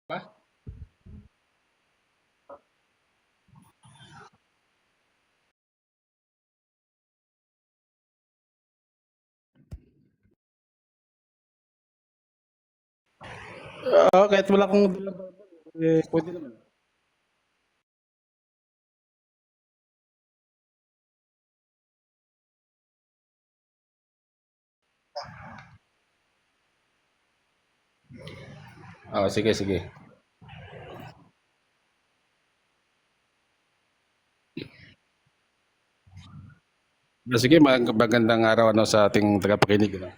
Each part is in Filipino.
Ba? Oo, kahit wala akong dalang Bible, pwede naman. Oo, sige, sige. Sige, magandang araw ano, sa ating tagapakinig. Ano.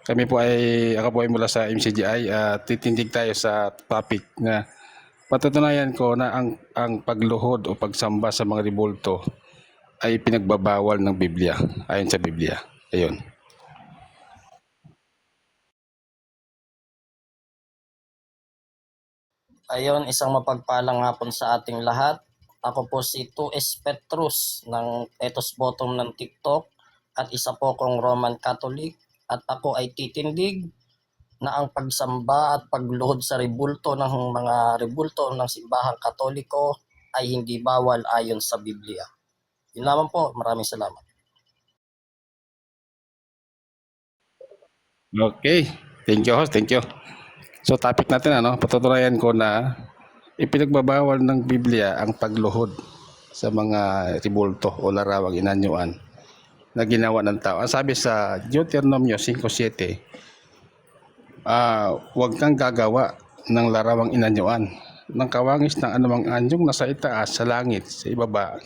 Ako po ay mula sa MCGI at titindig tayo sa topic na patutunayan ko na ang pagluhod o pagsamba sa mga rebulto ay pinagbabawal ng Biblia, ayon sa Biblia. Ayun. Ayon, isang mapagpalang hapon sa ating lahat. Ako po si 2S Petrus ng Etos Bottom ng TikTok at isa po kong Roman Catholic at ako ay titindig na ang pagsamba at pagluhod sa rebulto ng mga rebulto ng simbahang Katoliko ay hindi bawal ayon sa Biblia. Yun lamang po, maraming salamat. Okay. Thank you, host. Thank you. So, topic natin, ano, patutunayan ko na ipinagbabawal ng Biblia ang pagluhod sa mga rebulto o larawang inanyuan na ginawa ng tao. Ang sabi sa Deuteronomio 5:7, huwag kang gagawa ng larawang inanyuan ng kawangis ng anumang anyong nasa itaas, sa langit, sa ibaba,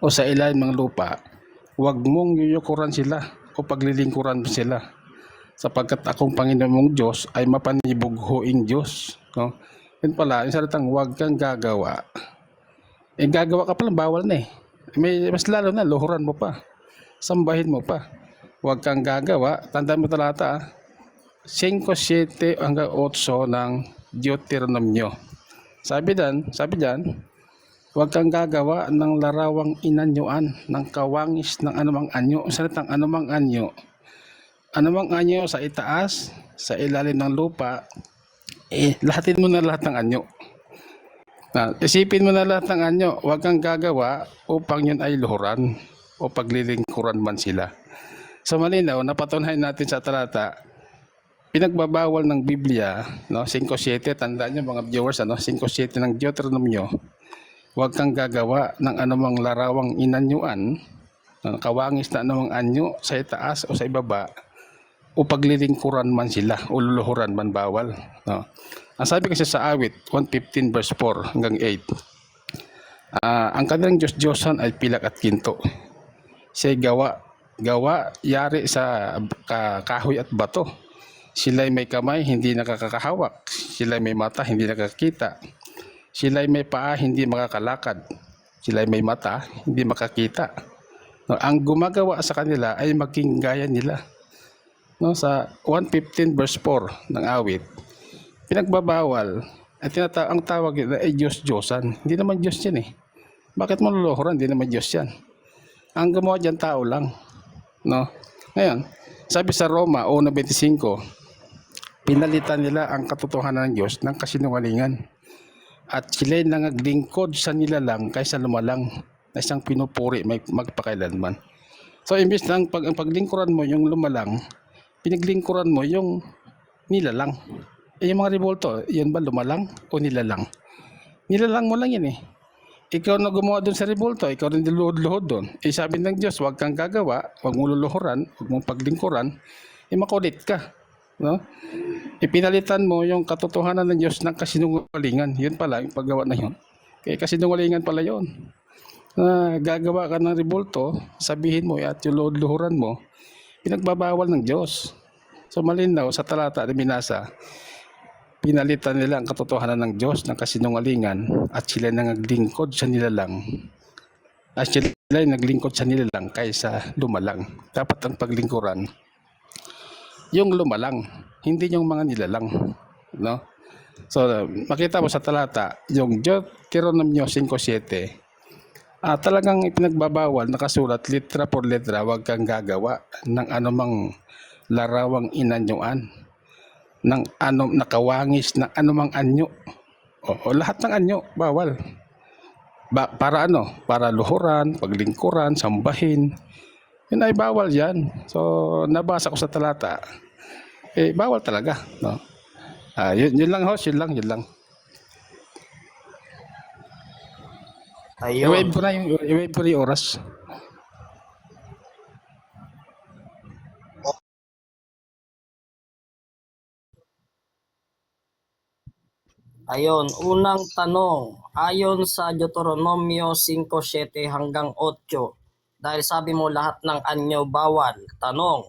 o sa ilalim ng lupa. Huwag mong yuyukuran sila o paglilingkuran mo sila, sapagkat akong Panginoon mong Diyos ay mapanibughuing Diyos. No? Yun pala, yung salitang huwag kang gagawa. Gagawa ka pala, bawal na eh. May, mas lalo na, luhuran mo pa. Sambahin mo pa. Huwag kang gagawa. Tandaan mo talata 5:7 hanggang 8 ng Deuteronomio. Sabi diyan, huwag kang gagawa ng larawang inanyuan ng kawangis ng anumang anyo. Salitang anumang anyo sa itaas, sa ilalim ng lupa, lahatin mo na lahat ng anyo. Isipin mo na lahat ng anyo, huwag kang gagawa upang yun ay luhuran o paglilingkuran man sila. Sa malinaw, napatunayan natin sa talata, pinagbabawal ng Biblia, no, 5:7, tandaan nyo mga viewers, 5:7 ng Deuteronomio, huwag kang gagawa ng anumang larawang inanyuan, kawangis na anumang anyo sa itaas o sa ibaba, o paglilingkuran man sila o luluhuran man, bawal. No. Ang sabi kasi sa awit 115 verse 4 hanggang 8, ang kanilang Diyos-Diyosan ay pilak at ginto. Siya'y gawa yari sa kahoy at bato. Sila'y may kamay, hindi nakakahawak. Sila'y may mata, hindi nakakita. Sila'y may paa, hindi makakalakad. Sila'y may mata, hindi makakita. No, ang gumagawa sa kanila ay maging gaya nila. No, sa 115 verse 4 ng awit, pinagbabawal at ang tawag nila ay Diyos-Diyosan. Hindi naman Diyos yan eh. Bakit mo luluhuran? Hindi naman Diyos yan. Ang gumawa dyan tao lang. No? Ngayon, sabi sa Roma 1:25, pinalitan nila ang katotohanan ng Diyos ng kasinungalingan. At sila'y nangaglingkod sa nilalang kaysa lumalang na isang pinupuri magpakailanman. So, imbis na ang paglingkuran mo yung lumalang, pinaglingkuran mo yung nilalang. Yung mga revolto, yan ba lumalang o nilalang? Nilalang mo lang yan eh. Ikaw na gumawa doon sa revolto, ikaw rin niluhod-luhod doon. Sabi ng Diyos, huwag kang gagawa, huwag mong luluhuran, huwag mong paglingkuran, makulit ka. No? Ipinalitan mo yung katotohanan ng Diyos ng kasinungalingan. Yun pala, yung paggawa na yun. Kaya kasinungalingan pala yun. Gagawa ka ng revolto, sabihin mo at yung luhuran mo, pinagbabawal ng Diyos. So malinaw sa talata na binasa, pinalitan nila ang katotohanan ng Diyos ng kasinungalingan at sila naglingkod sa nilalang. At sila naglingkod sa nilalang kaysa lumalang. Dapat ang paglingkuran yung lumalang, hindi yung mga nilalang, no? So makita mo sa talata yung Deuteronomio 5:7, talagang ipinagbabawal, nakasulat litra por letra, huwag kang gagawa ng anumang larawang inanyuan ng nakawangis ng anumang anyo. O lahat ng anyo, bawal. Para para luhuran, paglingkuran, sambahin. Yun ay bawal yan. So, nabasa ko sa talata. Bawal talaga. No? Yun lang, host. Yun lang. Ayun. I-wave ko na yung oras. Ayun, unang tanong. Ayon sa Deuteronomio 5:7 hanggang 8, dahil sabi mo lahat ng anyo bawal. Tanong,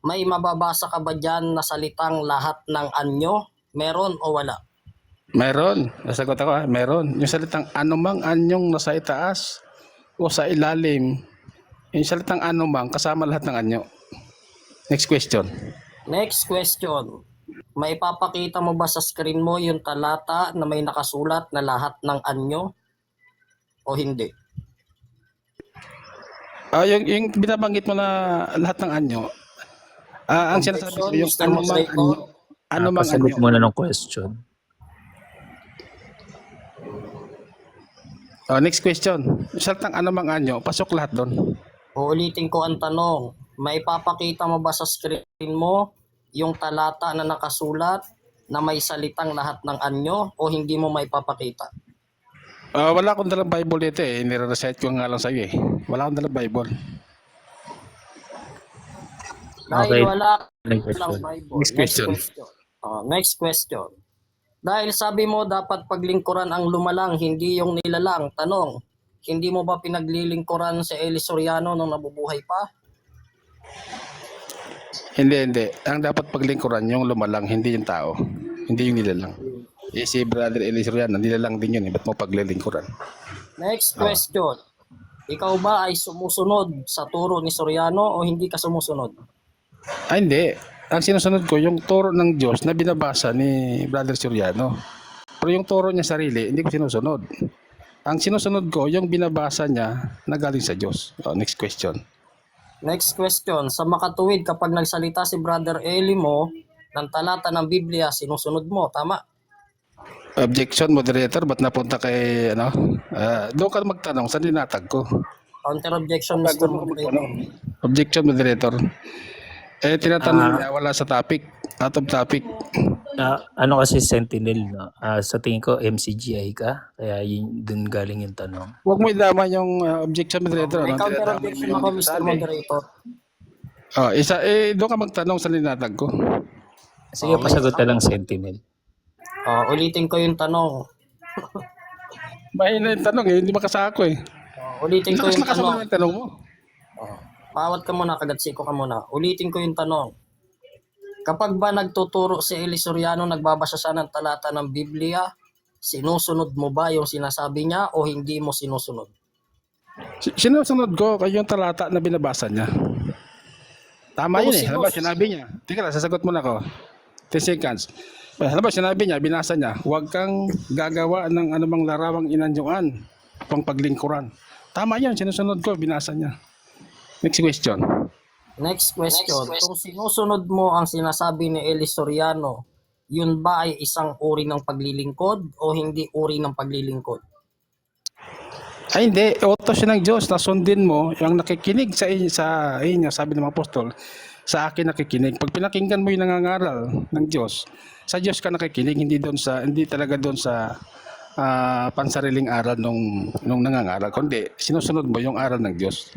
may mababasa ka ba dyan na salitang lahat ng anyo? Meron o wala? Meron. Nasagot ako, meron. Yung salitang anumang anyong nasa itaas o sa ilalim, yung salitang anumang kasama lahat ng anyo. Next question. Next question. May papakita mo ba sa screen mo yung talata na may nakasulat na lahat ng anyo o hindi? Yung binabanggit mo na lahat ng anyo, ang sinasabi ko yung Mr. anumang Moderator. anyo. Anumang Pasagot anyo. muna ng question. Next question. Yung salitang anumang anyo, pasok lahat doon. Uulitin ko ang tanong. May papakita mo ba sa screen mo yung talata na nakasulat na may salitang lahat ng anyo o hindi mo may papakita? Wala akong dalang Bible dito Nire-recite ko nga lang sa'yo Wala akong dalang Bible. Dahil Okay. wala Next lang question. Bible. Next question. Next question. Dahil sabi mo dapat paglingkuran ang lumalang, hindi yung nilalang. Tanong, hindi mo ba pinaglilingkuran si Eli Soriano nung nabubuhay pa? Hindi. Ang dapat paglingkuran yung lumalang, hindi yung tao. Hindi yung nilalang. Si Brother Eli Soriano, nilalang din yun Ba't mo paglilingkuran? Next question. Ikaw ba ay sumusunod sa turo ni Soriano o hindi ka sumusunod? Hindi. Ang sinusunod ko, yung turo ng Diyos na binabasa ni Brother Soriano. Pero yung turo niya sarili, hindi ko sinusunod. Ang sinusunod ko, yung binabasa niya na galing sa Diyos. Next question. Next question. Sa makatuwid, kapag nagsalita si Brother Eli mo ng talata ng Biblia, sinusunod mo. Tama? Objection, moderator. Ba't napunta kay, doon ka magtanong sa linatag ko. Counter objection, Mr. Moderator. Objection, moderator. Tinatanong niya, wala sa topic. Out of topic. Ano kasi Sentinel, no? Sa tingin ko MCGI ka, kaya yun, dun galing yung tanong. Huwag mo idama yung objection, moderator. May counter Tinatama objection mo ako, yung Mr. sabi. Moderator. Doon ka magtanong sa linatag ko. Sige, pasagot ka lang Sentinel. Ulitin ko yung tanong. Mahina yung tanong hindi makasako Ulitin ko yung Lakas mo tanong. naman yung tanong mo. Pawat ka muna, kagatsiko ka muna. Ulitin ko yung tanong. Kapag ba nagtuturo si Eli Soriano, nagbabasa siya ng talata ng Biblia, sinusunod mo ba yung sinasabi niya o hindi mo sinusunod? Sinusunod ko yung talata na binabasa niya. Tama yun Halimbawa, sinabi niya. Teka lang, sasagot muna ko. 10 seconds. Halimbawa, sinabi niya, binasa niya, huwag kang gagawa ng anumang larawang inanyuan pang paglingkuran. Tama yun, sinusunod ko, binasa niya. Next question. Next question. Kung sinusunod mo ang sinasabi ni Eli Soriano, yun ba ay isang uri ng paglilingkod o hindi uri ng paglilingkod? Ay hindi, utos siya ng Diyos na sundin mo yung nakikinig sa inyo, sabi ng mga apostol, sa akin nakikinig. Pag pinakinggan mo yung nangangaral ng Diyos, sa Diyos ka nakikinig, hindi talaga doon sa pansariling aral nung nangangaral, kundi sinusunod mo yung aral ng Diyos.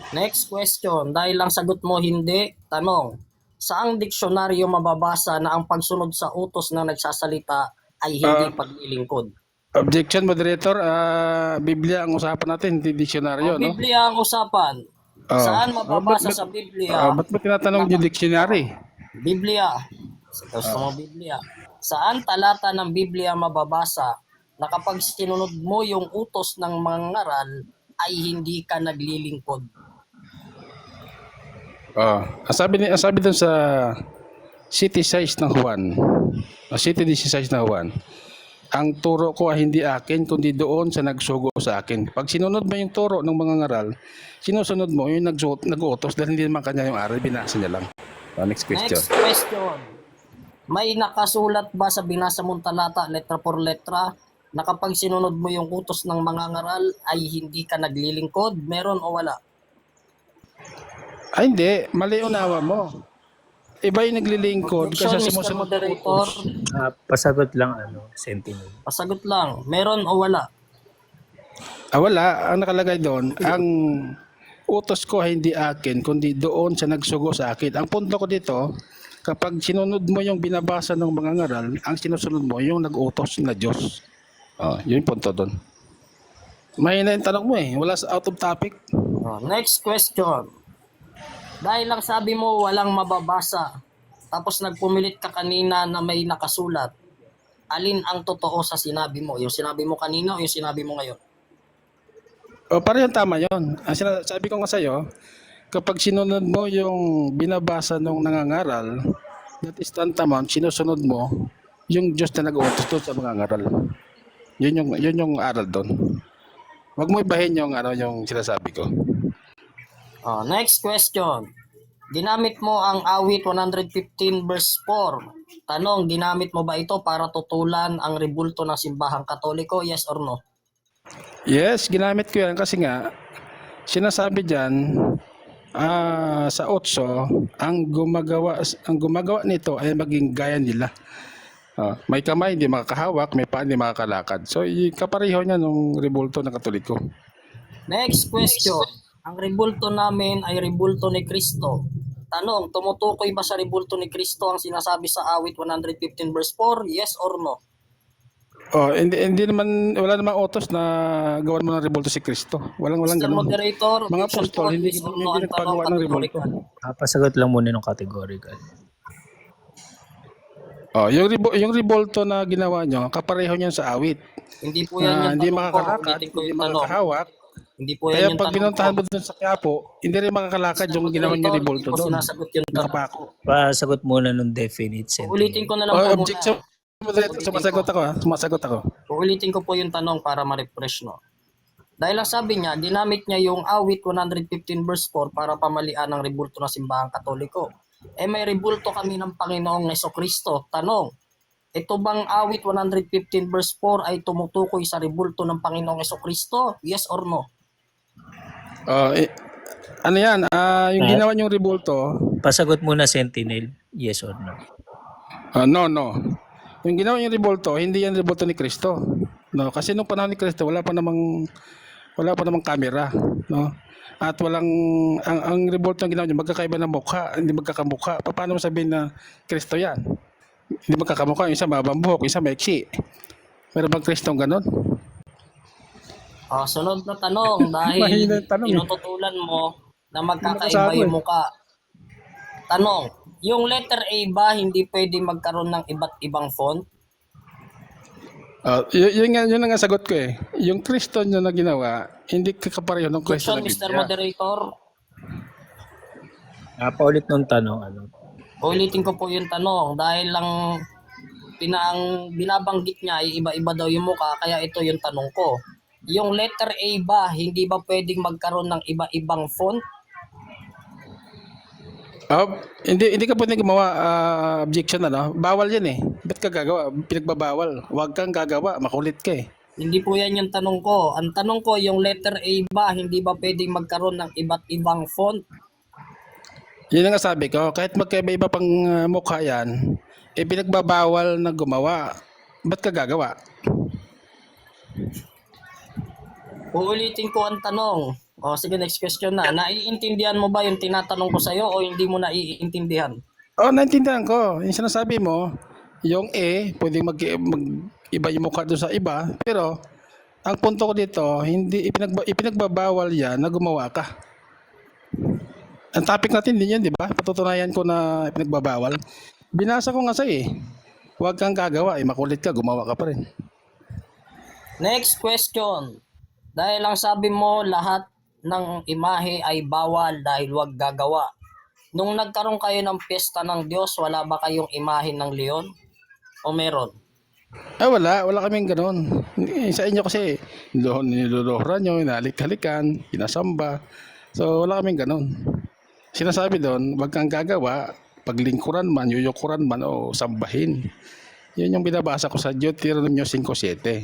Next question. Dahil lang sagot mo hindi, tanong. Saang diksyonaryo mababasa na ang pagsunod sa utos na nagsasalita ay hindi paglilingkod? Objection, moderator. Biblia ang usapan natin, hindi diksyonaryo, no? Biblia ang usapan. Saan mababasa sa Biblia? Ba't mo tinatanong yung dictionary? Biblia. Gusto mo Biblia. Saan talata ng Biblia mababasa na kapag sinunod mo yung utos ng mga ngaral ay hindi ka naglilingkod? Ang sabi dun sa City 6 ng Juan, City 16 ng Juan, ang turo ko ay hindi akin, kundi doon sa nagsugo sa akin. Pag sinunod mo yung turo ng mga ngaral, sinusunod mo yung nag-utos dahil hindi naman kanya yung aral, binasa niya lang. Next question. Next question. May nakasulat ba sa binasa mong talata, letra por letra, na kapag sinunod mo yung utos ng mga ngaral ay hindi ka naglilingkod? Meron o wala? Ay hindi, mali unawa mo. Iba yung naglilingkod kasi Objection, Mr. sumusunod ng Moderator. utos. Pasagot lang Sentinel. Pasagot lang. Meron o wala? Wala. Ang nakalagay doon, ang utos ko ay hindi akin, kundi doon sa nagsugo sa akin. Ang punto ko dito, kapag sinunod mo yung binabasa ng mga ngaral, ang sinusunod mo yung nag-utos na Diyos. Yun yung punto doon. Mahina yung tanong mo eh. Wala sa out of topic. Next question. Dahil lang sabi mo walang mababasa, tapos nagpumilit ka kanina na may nakasulat, alin ang totoo sa sinabi mo? Yung sinabi mo kanina o yung sinabi mo ngayon? Parehong tama yun. Ang sabi ko nga sa'yo, kapag sinunod mo yung binabasa ng nangangaral, that is tantamount, sinusunod mo yung Diyos na nag-uutos doon sa mga ngaral. Yun yung aral doon. Huwag mo ibahin yung sinasabi ko. Next question. Ginamit mo ang awit 115 verse 4. Tanong, ginamit mo ba ito para tutulan ang rebulto ng simbahang Katoliko? Yes or no? Yes, ginamit ko yan kasi nga, sinasabi dyan, sa 8, ang gumagawa nito ay maging gaya nila. May kamay, hindi makakahawak, may paa, hindi makakalakad. So, kapareho niya nung rebulto ng Katoliko. Next question. Ang rebulto namin ay rebulto ni Kristo. Tanong, tumutukoy ba sa rebulto ni Kristo ang sinasabi sa awit 115 verse 4? Yes or no? Hindi naman, wala namang utos na gawan mo ng rebulto si Kristo. Walang Mr. ganun. Moderator, Mga objection apostol, po, hindi yes or no hindi ang tanong nagpagawa ng rebulto. categorical. Pasagot lang muna ng categorical. Yung rebulto na ginawa nyo, kapareho niyan sa awit. Hindi po yan yung Hindi tanong ko. makakalakad, Ulitin ko hindi yung tanong. makakahawak. Hindi po yan Kaya yung pag tanong binuntahan ko. mo doon sa Quiapo, hindi rin makakalakad yung ginawa niyo Moderator, rebulto hindi po doon. sinasagot yung tanong. Nakapako. Pasagot muna ng definite Sentinel. Ulitin ko na lang po muna. Objection. Sumasagot ako. Uulitin ko po yung tanong para ma-refresh, no. Dahil ang sabi niya, ginamit niya yung awit 115 verse 4 para pamalian ng rebulto ng simbahang Katoliko. May rebulto kami ng Panginoong Jesucristo. Tanong, ito bang awit 115 verse 4 ay tumutukoy sa rebulto ng Panginoong Jesucristo? Yes or no? Ano yan? Yung ginawa niyong rebulto, Pasagot muna Sentinel. Yes or no? no. Yung ginawa niyong rebulto, hindi yan rebulto ni Kristo. No, kasi nung panahon ni Kristo wala pa namang camera, no? At ang rebulto ng ginawa niyo magkakaiba ng mukha, hindi magkakamukha. Paano mo sabihin na Kristo yan? Hindi magkakamukha, yung isa mabang buhok, yung isa maiksi. Meron bang Kristong ganon? Sunod na tanong, dahil Mahina yung tanong, eh. tinututulan mo na magkakaiba Nakasabi, yung mukha. Tanong, yung letter A ba hindi pwede magkaroon ng iba't ibang font? Yun ang sagot ko eh. Yung Kristo nyo na ginawa, hindi kakapareho ng Kristo Question, na Mr. Biblia. Moderator. Paulit ng tanong. Ulitin ko po yung tanong dahil lang binabanggit niya ay iba-iba daw yung mukha, kaya ito yung tanong ko. Yung letter A ba, hindi ba pwedeng magkaroon ng iba-ibang font? Hindi ka pwedeng gumawa, objection bawal yan eh. Ba't ka gagawa? Pinagbabawal. Huwag kang gagawa, makulit ka eh. Hindi po yan yung tanong ko. Ang tanong ko, yung letter A ba, hindi ba pwedeng magkaroon ng iba't ibang font? Yun ang sabi ko, kahit magkaiba-iba pang mukha yan, pinagbabawal na gumawa. Ba't ka gagawa? Uulitin ko ang tanong. Sige, next question na. Naiintindihan mo ba yung tinatanong ko sa'yo o hindi mo naiintindihan? Naintindihan ko. Yung sinasabi mo, yung A, pwedeng mag-iba yung mukha doon sa iba, pero ang punto ko dito, hindi ipinagbabawal yan na gumawa ka. Ang topic natin din yan, di ba? Patutunayan ko na ipinagbabawal. Binasa ko nga sa'yo eh. Huwag kang gagawa, makulit ka, gumawa ka pa rin. Next question. Dahil lang sabi mo lahat ng imahe ay bawal dahil huwag gagawa. Nung nagkaroon kayo ng piyesta ng Diyos, wala ba kayong imahe ng leon? O meron? Wala kaming ganun. Sa inyo kasi, niluluhuran nyo, inalik-halikan, inasamba. So, wala kaming ganun. Sinasabi doon, wag kang gagawa, paglingkuran man, yuyukuran man o sambahin. Yun yung binabasa ko sa Deuteronomio 5:7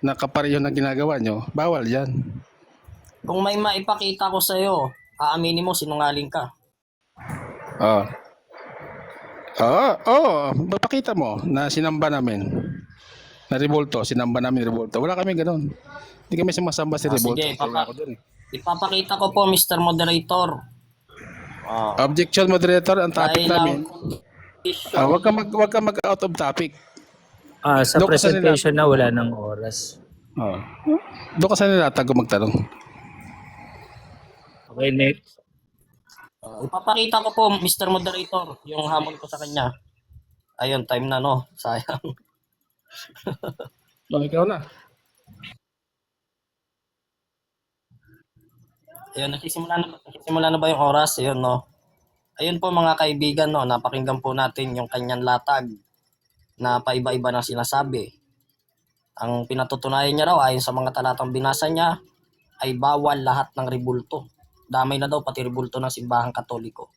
na kapareho ng ginagawa nyo, bawal yan. Kung may maipakita ko sa'yo, aaminin mo sinungaling ka. Oo. Oo, mapakita mo na sinamba namin. Na Rebulto, sinamba namin Rebulto. Wala kami ganun. Hindi kami sumasamba si Rebulto. Sige, Wala ako dun eh. ipapakita ko po, Mr. Moderator. Objection, moderator, ang topic Dahil lang namin. Wag ka mag out of topic. Sa Doon ka sa presentation na wala ng oras. Oh. Doon ka sa nilatag ko magtanong. Okay, next. Ipapakita ko po, Mr. Moderator, yung hamon ko sa kanya. Ayun, time na, no? Sayang. Ikaw na. Ayun, nagsisimula na ba yung oras? Ayun, no? Ayun po mga kaibigan, no? Napakinggan po natin yung kanyang latag na paiba-iba na sinasabi. Ang pinatutunayan niya raw, ayon sa mga talatang binasa niya, ay bawal lahat ng rebulto. Damay na daw pati rebulto ng simbahang katoliko.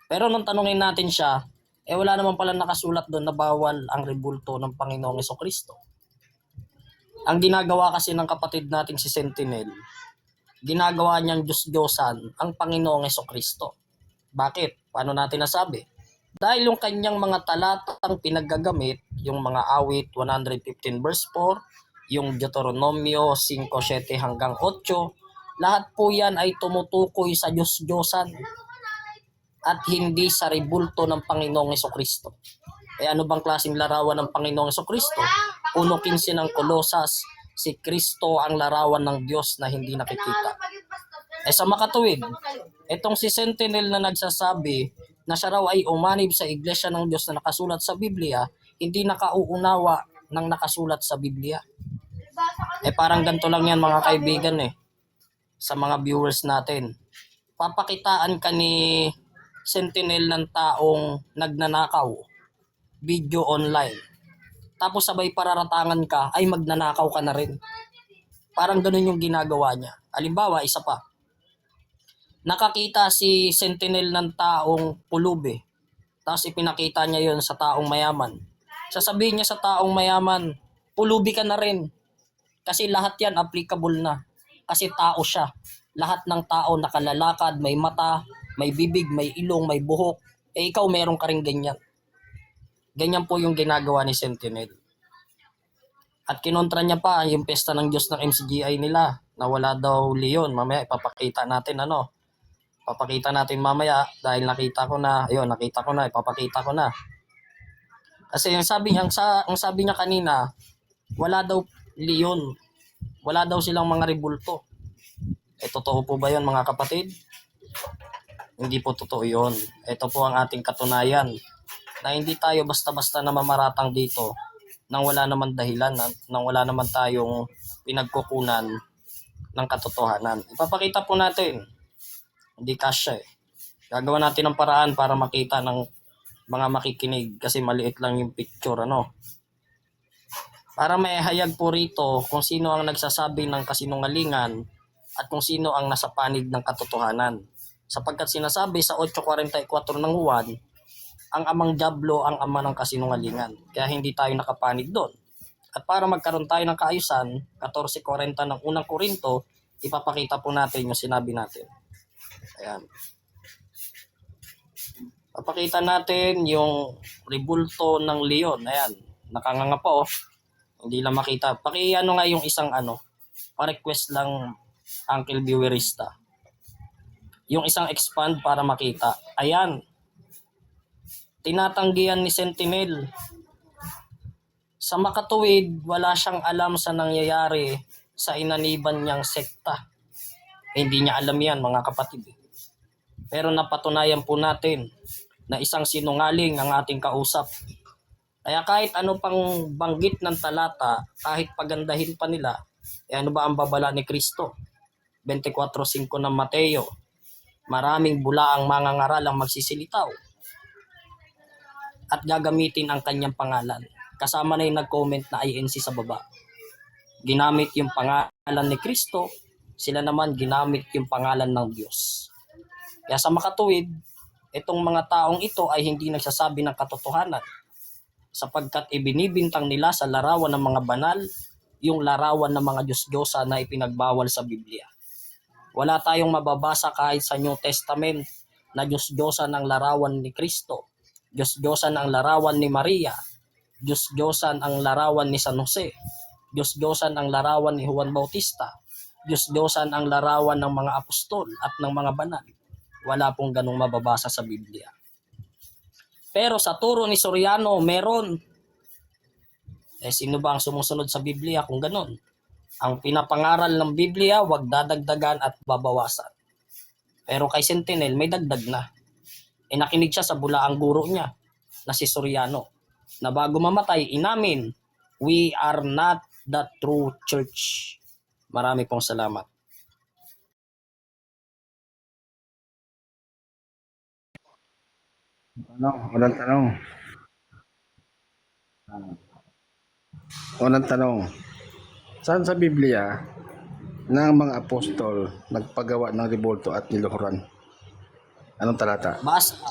Pero nung tanungin natin siya, wala naman pala nakasulat doon na bawal ang rebulto ng Panginoong Jesucristo. Ang ginagawa kasi ng kapatid nating si Sentinel, ginagawa niyang Diyos-Diyosan ang Panginoong Jesucristo. Bakit? Paano natin nasabi? Dahil yung kanyang mga talatang pinaggagamit, yung mga awit 115 verse 4, yung Deuteronomio 5:7 hanggang 8, lahat po yan ay tumutukoy sa Diyos-Diyosan at hindi sa rebulto ng Panginoong Jesucristo. Ano bang klaseng larawan ng Panginoong Jesucristo? 1:15 ng Kolosas, si Kristo ang larawan ng Diyos na hindi nakikita. Sa makatuwid, itong si Sentinel na nagsasabi na siya raw ay umanib sa iglesia ng Diyos na nakasulat sa Biblia, hindi nakauunawa ng nakasulat sa Biblia. Parang ganito lang yan mga kaibigan sa mga viewers natin. Papakitaan ka ni Sentinel ng taong nagnanakaw, video online. Tapos sabay pararatangan ka, ay magnanakaw ka na rin. Parang ganun yung ginagawa niya. Halimbawa, isa pa. Nakakita si Sentinel ng taong pulubi. Tapos ipinakita niya yon sa taong mayaman. Sasabihin niya sa taong mayaman, pulubi ka na rin. Kasi lahat yan applicable na. Kasi tao siya. Lahat ng tao nakalalakad, may mata, may bibig, may ilong, may buhok. Ikaw meron ka rin ganyan. Ganyan po yung ginagawa ni Sentinel. At kinontra niya pa yung pesta ng Diyos ng MCGI nila na wala daw leon. Mamaya ipapakita natin Papakita natin mamaya dahil nakita ko na, ipapakita ko na. Kasi ang sabi niya kanina, wala daw leon. Wala daw silang mga rebulto. Totoo po ba 'yon mga kapatid? Hindi po totoo 'yon. Ito po ang ating katunayan na hindi tayo basta-basta na mamaratang dito nang wala naman dahilan, nang wala naman tayong pinagkukunan ng katotohanan. Ipapakita po natin. Hindi kasya Gagawa natin ng paraan para makita ng mga makikinig kasi maliit lang yung picture Para may hayag po rito kung sino ang nagsasabi ng kasinungalingan at kung sino ang nasa panig ng katotohanan. Sapagkat sinasabi sa 8:44 ng Juan, ang amang Diablo ang ama ng kasinungalingan. Kaya hindi tayo nakapanig doon. At para magkaroon tayo ng kaayusan, 14:40 ng unang Korinto, ipapakita po natin yung sinabi natin. Ayan. Papakita natin yung rebulto ng leon. Ayan. Nakanganga pa Hindi lang makita. Nga yung isang pa-request lang Uncle Viewerista. Yung isang expand para makita. Ayan. Tinatanggihan ni Sentinel. Sa makatuwid, wala siyang alam sa nangyayari sa inaniban niyang sekta. Hindi niya alam yan mga kapatid. Pero napatunayan po natin na isang sinungaling ang ating kausap. Kaya kahit ano pang banggit ng talata, kahit pagandahin pa nila, ano ba ang babala ni Kristo? 24:5 ng Mateo, maraming bulaang mangangaral ang magsisilitaw at gagamitin ang kanyang pangalan. Kasama na yung nag-comment na INC sa baba. Ginamit yung pangalan ni Kristo, sila naman ginamit yung pangalan ng Diyos. Kaya sa makatuwid, itong mga taong ito ay hindi nagsasabi ng katotohanan sapagkat ibinibintang nila sa larawan ng mga banal yung larawan ng mga Diyos-Diyosa na ipinagbawal sa Biblia. Wala tayong mababasa kahit sa New Testament na Diyos-Diyosan ang larawan ni Kristo, Diyos-Diyosan ang larawan ni Maria, Diyos-Diyosan ang larawan ni San Jose, Diyos-Diyosan ang larawan ni Juan Bautista, Diyos-Diyosan ang larawan ng mga apostol at ng mga banal. Wala pong ganong mababasa sa Biblia. Pero sa turo ni Soriano, meron. Sino ba ang sumusunod sa Biblia kung ganon? Ang pinapangaral ng Biblia, wag dadagdagan at babawasan. Pero kay Sentinel, may dagdag na. Nakinig siya sa bulaang guro niya na si Soriano, na bago mamatay, inamin, we are not the true church. Marami pong salamat. Unang tanong. Unang tanong. Saan sa Biblia na ang mga apostol nagpagawa ng rebolto at niluhuran? Anong talata? Basta,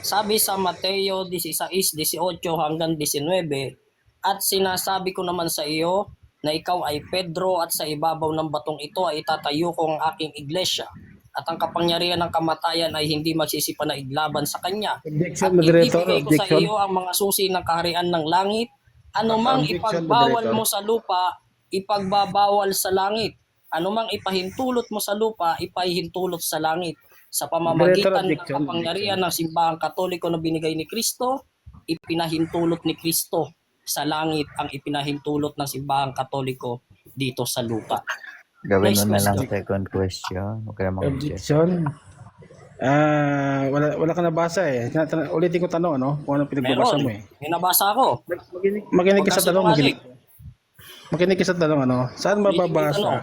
sabi sa Mateo 16:18 hanggang 19, at sinasabi ko naman sa iyo na ikaw ay Pedro at sa ibabaw ng batong ito ay itatayo ko ang aking iglesia at ang kapangyarihan ng kamatayan ay hindi magsisipanaiglaban sa kanya. Objection, At moderator. ibibigay ko sa Objection. iyo ang mga susi ng kaharian ng langit. Anumang Objection, ipagbawal moderator. mo sa lupa, ipagbabawal sa langit. Anumang ipahintulot mo sa lupa, ipahintulot sa langit. Sa pamamagitan ng Objection, kapangyarihan ng simbahang katoliko na binigay ni Kristo, ipinahintulot ni Kristo sa langit ang ipinahintulot ng simbahang katoliko dito sa lupa. Gawin mo Next na lang question. second question. Huwag ka na mag-object. Objection. Wala ka nabasa eh. Ulitin ko tanong, ano? Kung anong pinagbabasa mo Meron. eh. May nabasa ako. Makinig ka Huwag sa ka tanong. sinungaling. Makinig ka sa tanong, ano? Saan Ulitin ko yung mababasa tanong.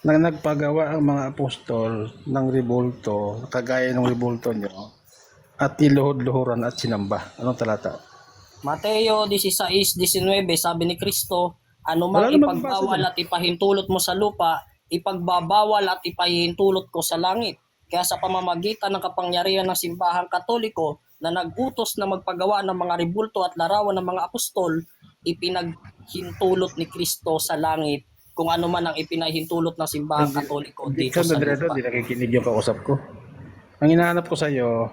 na nagpagawa ang mga apostol ng rebolto, kagaya ng rebolto nyo, at niluhod-luhuran at sinamba? Anong talata? Mateo 16:19, sabi ni Kristo, anumang Wala namang ipagbawal basa at ipahintulot mo sa lupa, ipagbabawal at ipahintulot ko sa langit. Kaya sa pamamagitan ng kapangyarihan ng simbahang katoliko na nag-utos na magpagawa ng mga ribulto at larawan ng mga apostol, ipinaghintulot ni Kristo sa langit kung ano man ang ipinahintulot ng simbahang katoliko dito Objection, sa moderator. lupa. Di nakikinig yung kausap ko. Ang hinahanap ko sa iyo,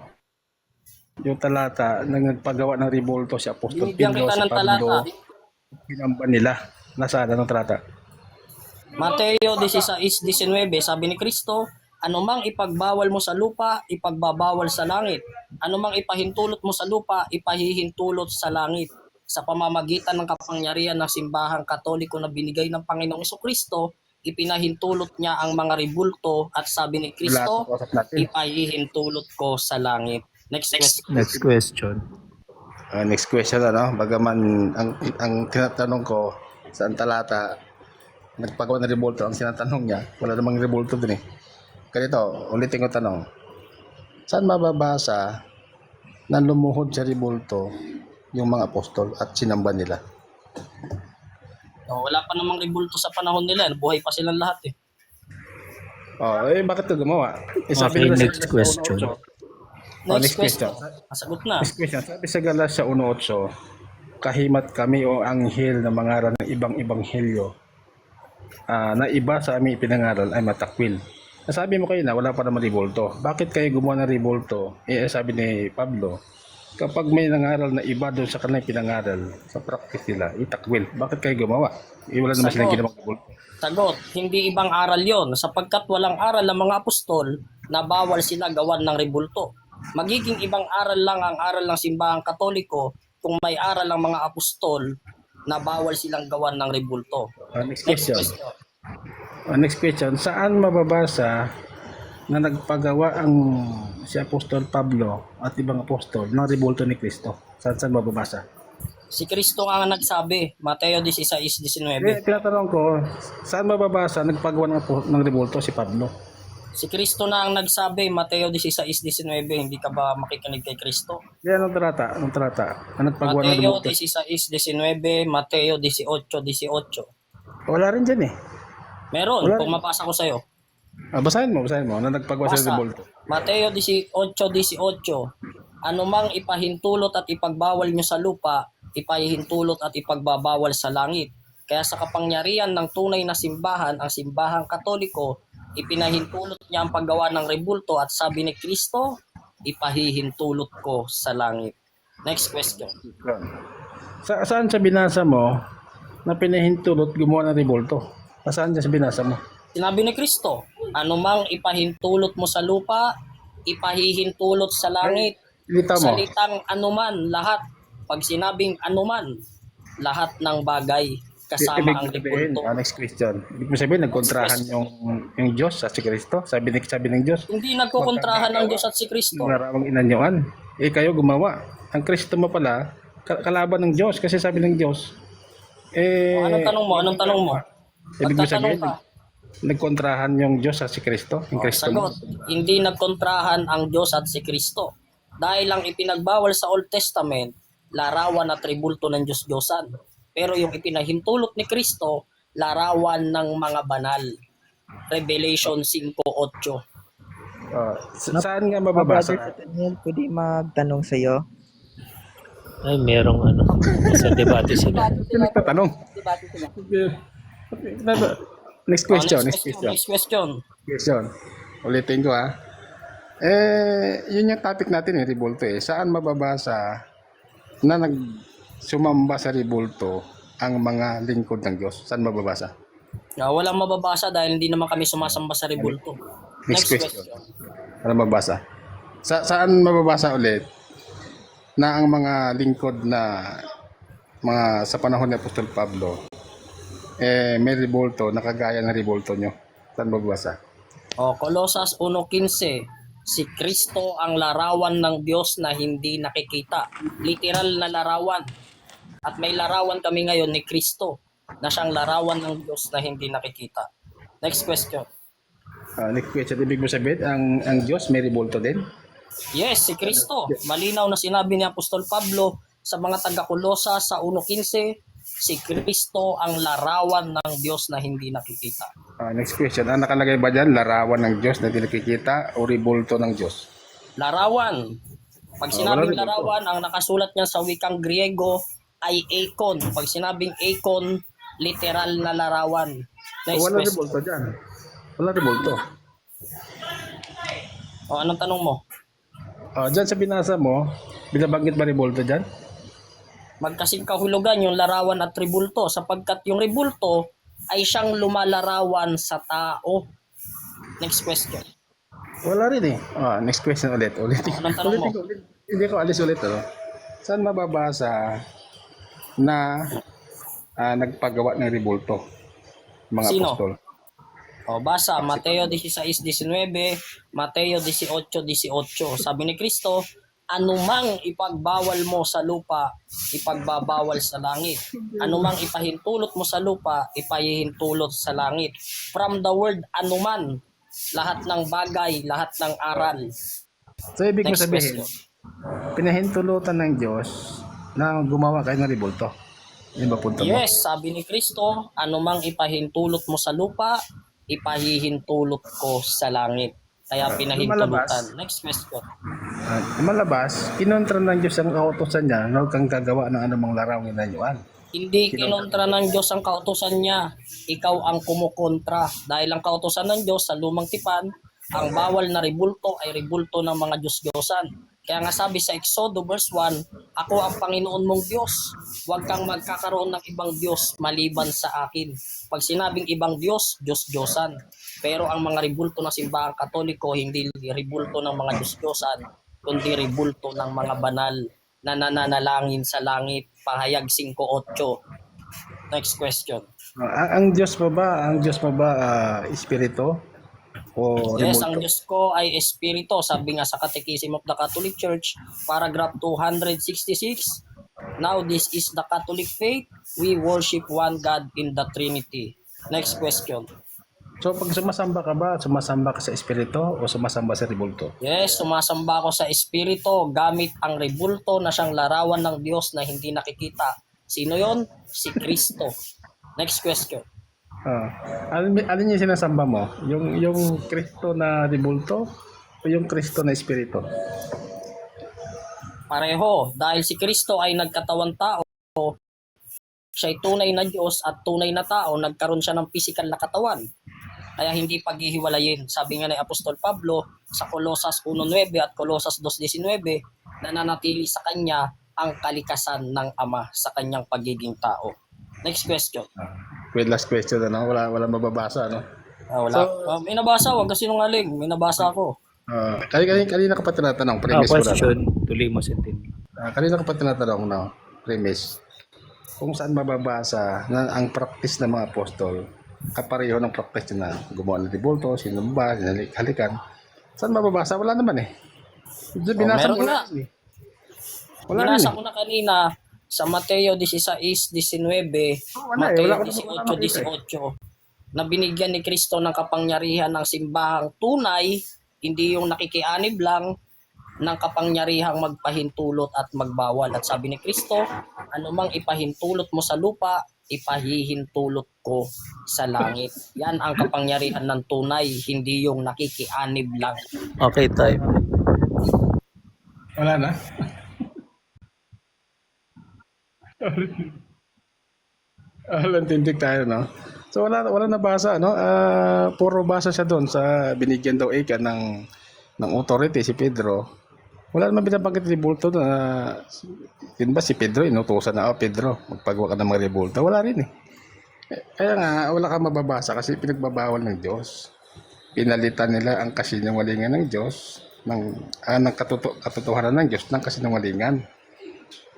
yung talata na nagpagawa ng rebolto si Apostol Binigyan Pedro, kita si ng talata. Pablo, sinamba nila. Nasaan? Anong talata? Mateo 16:19, sabi ni Kristo, anumang ipagbawal mo sa lupa, ipagbabawal sa langit. Anumang ipahintulot mo sa lupa, ipahihintulot sa langit. Sa pamamagitan ng kapangyarihan ng simbahang katoliko na binigay ng Panginoong Kristo, ipinahintulot niya ang mga ribulto at sabi ni Wala Kristo, sa kausap natin. ipahihintulot ko sa langit. Next question. Next question. Next question, ano? Bagaman ang tinatanong ko sa talata, nagpagawa ng rebolto, ang sinatanong niya, wala namang rebolto dun eh. Ganito, ulitin ko tanong. Saan mababasa na lumuhod sa rebolto yung mga apostol at sinamba nila? Wala pa namang ribulto sa panahon nila. Buhay pa silang lahat eh. Bakit ito gumawa? Okay, nila sa next Galatia question. 1:8. Next question. Nasagot na. Next question. Sabi sa Galatia 1:8, kahimat kami o anghel na mangaral ng ibang ebanghelyo na iba sa aming pinangaral ay matakwil. Nasabi mo kayo na wala pa naman rebolto. Bakit kayo gumawa ng rebolto? Sabi ni Pablo, kapag may nangaral na iba doon sa kanilang pinangaral, sa practice nila, itakwil. Bakit kayo gumawa? Wala naman silang ginawang rebolto. Sagot, hindi ibang aral yon sapagkat walang aral ng mga apostol na bawal sila gawan ng rebulto. Magiging ibang aral lang ang aral ng simbahang katoliko kung may aral ng mga apostol na bawal silang gawan ng rebulto. Next question. Next question. Saan mababasa na nagpagawa ang si Apostol Pablo at ibang apostol ng rebolto ni Kristo? Saan mababasa? Si Kristo nga nagsabi, Mateo 16:19. Tinatanong ko, saan mababasa nagpagawa ng rebolto si Pablo? Si Kristo na ang nagsabi, Mateo 16:19. Hindi ka ba makikinig kay Kristo? Anong talata? Ang nagpagawa ng Mateo rebolto? 16:19, Mateo 18:18. Wala rin dyan eh. Meron, Wala kung rin. mapasa ko sa'yo. Basahin mo na nagpagawa sa Basa. rebulto. Mateo 18:18. Anumang ipahintulot at ipagbawal nyo sa lupa, ipahintulot at ipagbabawal sa langit. Kaya sa kapangyarihan ng tunay na simbahan, ang simbahang Katoliko, ipinahintulot niya ang paggawa ng rebulto at sabi ni Kristo, ipahihintulot ko sa langit. Next question. Saan sa binasa mo na pinahintulot gumawa ng rebulto? Saan sa binasa mo? Sinabi ni Kristo, anumang ipahintulot mo sa lupa, ipahihintulot sa langit. Ilitaw mo. Salitang anuman, lahat. Pag sinabing anuman, lahat ng bagay kasama ang rebulto. Next question. Ibig mo sabihin, nagkontrahan yung Diyos sa si Kristo? Sabi ng Diyos, Hindi nagkukontrahan ng Diyos at si Kristo. narawang inanyuan. Kayo gumawa. Ang Kristo mo pala, kalaban ng Diyos. Kasi sabi ng Diyos, Anong tanong mo? Anong tanong mo? ibig mo Magtatanong sabihin, ka. nagkontrahan yung Diyos sa si Kristo? Yung Kristo mo? Sagot, hindi nagkontrahan ang Diyos at si Kristo. Dahil ang ipinagbawal sa Old Testament, larawan at tribulto ng Diyos-Diyosan. Pero yung ipinahintulot ni Kristo, larawan ng mga banal. Revelation 5:8. Saan nga mababasa? Brother Daniel, pwede magtanong sa'yo? Ay, merong sa debate sila. Sino nagtatanong? Next question. Next question. Ulitin ko yun yung topic natin rebulto Saan mababasa na nagsumamba sa rebulto ang mga lingkod ng Diyos? Saan mababasa? Walang mababasa dahil hindi naman kami sumasamba sa rebulto. Next question. Saan mababasa? Saan mababasa ulit na ang mga lingkod na mga sa panahon ni Apostol Pablo may rebulto, nakagaya ng rebulto nyo? Saan mababasa? Colosas 1:15. Si Kristo ang larawan ng Diyos na hindi nakikita. Literal na larawan. At may larawan kami ngayon ni Kristo na siyang larawan ng Diyos na hindi nakikita. Next question. Next question. Ibig mo sabihin, ang Diyos may rebulto din? Yes, si Kristo. Malinaw na sinabi ni Apostol Pablo sa mga taga-Kulosa sa 1:15, si Kristo ang larawan ng Diyos na hindi nakikita. Next question. Ang nakalagay ba dyan, larawan ng Diyos na hindi nakikita o rebulto ng Diyos? Larawan. Pag sinabing wala rebulto. larawan, ang nakasulat niya sa wikang Griego ay eikon. Pag sinabing eikon, literal na larawan. Next Wala question. rebulto dyan. Wala rebulto. Anong tanong mo? Dyan sa binasa mo, binabanggit ba rebulto dyan? Magkasing kahulugan yung larawan at rebulto sapagkat yung rebulto ay siyang lumalarawan sa tao. Next question. Wala rin next question ulit. Anong tanong mo? Hindi ko alis ulit. Saan mababasa na nagpagawa ng rebulto? Mga Sino? apostol. Basa, Mateo 16:19, Mateo 18:18. Sabi ni Kristo, anumang ipagbawal mo sa lupa, ipagbabawal sa langit. Anumang ipahintulot mo sa lupa, ipahihintulot sa langit. From the word anuman, lahat ng bagay, lahat ng aral. So ibig mo Next sabihin, question. pinahintulutan ng Diyos na gumawa kayo ng rebulto. Yan ba punto mo? Yes, sabi ni Kristo, anumang ipahintulot mo sa lupa, ipahihintulot ko sa langit. Kaya pinahintulutan. Next question. Malabas, kinontra ng Diyos ang kautosan niya na huwag kang gagawa ng anumang larawang inanyuan. Hindi kinontra ng Diyos ang kautusan niya. Ikaw ang kumukontra. Dahil ang kautusan ng Diyos sa lumang tipan, ang bawal na rebulto ay rebulto ng mga Diyos-Diyosan. Kaya nga sabi sa Exodo verse 1, ako ang Panginoon mong Diyos. Huwag kang magkakaroon ng ibang Diyos maliban sa akin. Pag sinabing ibang Diyos, Diyos-Diyosan. Pero ang mga rebulto ng simbahang Katoliko, hindi rebulto ng mga Diyos-Diyosan, kundi rebulto ng mga banal na nananalangin sa langit. Pahayag 5:8. Next question. Ang Diyos pa ba espiritu o Yes, rebulto? ang Diyos ko ay espiritu. Sabi nga sa Catechism of the Catholic Church, paragraph 266, now this is the Catholic faith. We worship one God in the Trinity. Next question. So pag sumasamba ka sa espiritu o sumasamba sa rebulto? Yes, sumasamba ako sa espiritu gamit ang rebulto na siyang larawan ng Diyos na hindi nakikita. Sino yon? Si Kristo. Next question. Alin yung sinasamba mo? Yung Kristo na rebulto o yung Kristo na espiritu? Pareho, dahil si Kristo ay nagkatawang tao, siya ay tunay na Diyos at tunay na tao, nagkaroon siya ng physical na katawan. Kaya hindi paghihiwalayin. Sabi nga ni Apostol Pablo sa Colosas 1:9 at Colosas 2:19, nananatili sa kanya ang kalikasan ng Ama sa kanyang pagiging tao. Next question. Wait, last question ano? Wala mababasa ano? Wala. May nabasa, wag kasi sinungaling. May nabasa ako. Kanina ka pa tinatanong, premise ko na. Question, tuloy mo Sentinel. Kanina ka pa tinatanong, no? Premise. Kung saan mababasa na ang practice ng mga apostol, kapareho ng practice na gumawa ng rebulto, sinumba, halikan. Saan mababasa? Wala naman eh. Binasa meron mo na. eh. Wala rin Binasa eh. ko na kanina sa Mateo 16:19, Wala eh. Mateo Wala makita eh. 18:18, na binigyan ni Kristo ng kapangyarihan ng simbahang tunay, hindi yung nakikianib lang, ng kapangyarihang magpahintulot at magbawal. At sabi ni Kristo, anumang ipahintulot mo sa lupa, ipahihintulot ko sa langit. Yan ang kapangyarihan ng tunay, hindi yung nakikianib lang. Okay, time. Wala na. Tindig tayo, no? So wala nabasa, no? Puro basa siya doon sa binigyan daw Eka ng authority si Pedro. Wala naman binabanggit rebulto na yun ba si Pedro inutusan na Pedro magpagawa ka ng mga rebulto. Wala rin eh. Kaya nga wala kang mababasa kasi pinagbabawal ng Diyos. Pinalitan nila ang kasinungalingan ng Diyos ng katotohanan ng Diyos ng kasinungalingan.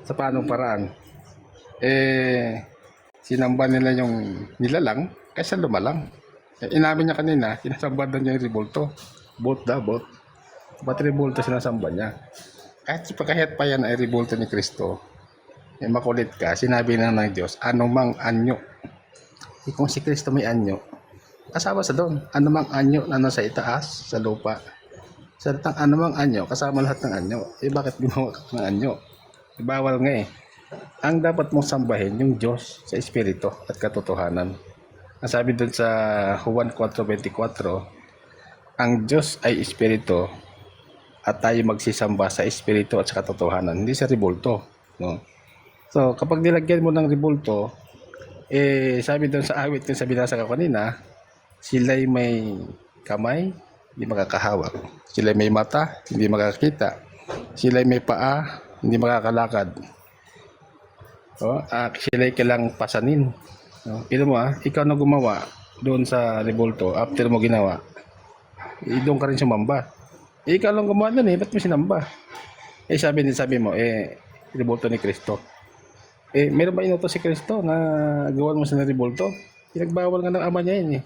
Sa paanong paraan? Sinamba nila yung nilalang kaysa lumalang. Inamin niya kanina, sinasamba niya yung rebulto. Both. Ba't rebulto sinasamba niya? Kahit pa yan ay rebulto ni Kristo, makulit ka, sinabi na ng Diyos, anumang anyo. Kung si Kristo may anyo, kasama sa doon, anumang anyo na nasa itaas, sa lupa. Salitang anumang anyo, kasama lahat ng anyo. Bakit gumawa ka ng anyo? Bawal nga eh. Ang dapat mong sambahin yung Diyos sa Espiritu at katotohanan. Ang sabi doon sa Juan 4:24, ang Diyos ay Espiritu at tayo magsisamba sa Espiritu at sa katotohanan, hindi sa rebulto, no? So, kapag nilagyan mo ng rebulto, sabi doon sa awit yung sa binasa ko kanina, sila'y may kamay, hindi makakahawak. Sila'y may mata, hindi makakita. Sila'y may paa, hindi makakalakad. Sila'y kailang pasanin. No? Ito mo ikaw na gumawa doon sa rebulto, after mo ginawa, doon ka rin sumamba. Ikaw lang gumawa doon ba't mo sinamba? Sabi mo, rebulto ni Kristo. Meron ba inutos si Kristo na gawan mo sa rebulto? Pinagbawal nga ng ama niya yun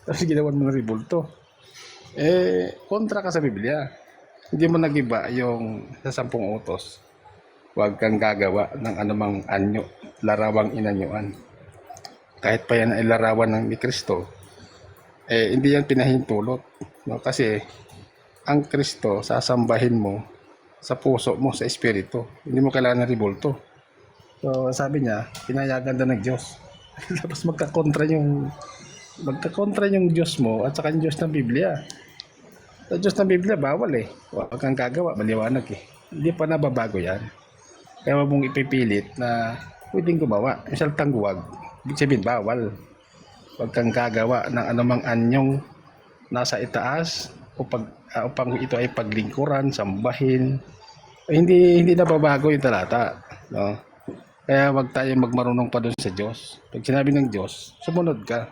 Tapos ginawan mo ng rebulto. Kontra ka sa Biblia. Hindi mo nagiba yung sa 10 utos. Huwag kang gagawa ng anumang anyo, larawang inanyuan. Kahit pa yan ay larawan ng ni Kristo, hindi yan pinahintulot. No? Kasi ang Kristo, sasambahin mo sa puso mo, sa espiritu. Hindi mo kailangan ng rebulto. So, sabi niya, pinayagan daw ng Diyos. Tapos magkakontra yung Diyos mo at saka yung Diyos ng Biblia. Sa Diyos ng Biblia, bawal Huwag kang gagawa, maliwanag Hindi pa nababago yan. Kaya huwag mong ipipilit na pwedeng gumawa. Misal tangguwag, ibig sabihin bawal. Huwag kang gagawa ng anumang anyong nasa itaas upang ito ay paglingkuran, sambahin. Hindi nababago yung talata, no? Kaya wag tayo magmarunong pa doon sa Diyos. Pag sinabi ng Diyos, sumunod ka.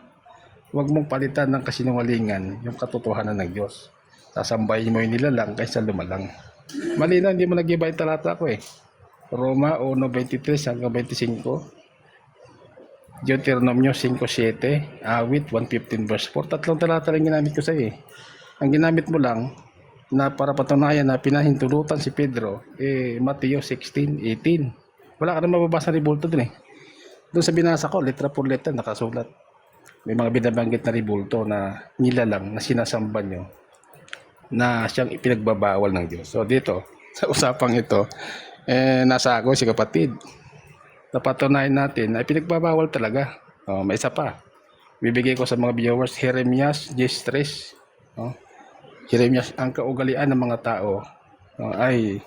Huwag mong palitan ng kasinungalingan yung katotohanan ng Diyos. Sasambahin mo yung nilalang kaysa lumalang. Malinaw, hindi mo nag-iba yung talata ko Roma 1:23 hanggang 25. Deuteronomio 5:7, Awit 1:15 verse 4. Tatlong talata lang ginamit ko sa Ang ginamit mo lang na para patunayan na pinahintulutan si Pedro, Mateo 16:18. Wala ka na mababasa rebulto dun Doon sa binasa ko, letra por letra nakasulat. May mga binabanggit na rebulto na nilalang na sinasamba nyo na siyang ipinagbabawal ng Diyos. So dito, sa usapang ito, nasa ako si kapatid. Napatunayan natin ay pinagbabawal talaga. May isa pa. bibigay ko sa mga viewers, Jeremias 10:3. No? Jeremias, ang kaugalian ng mga tao ay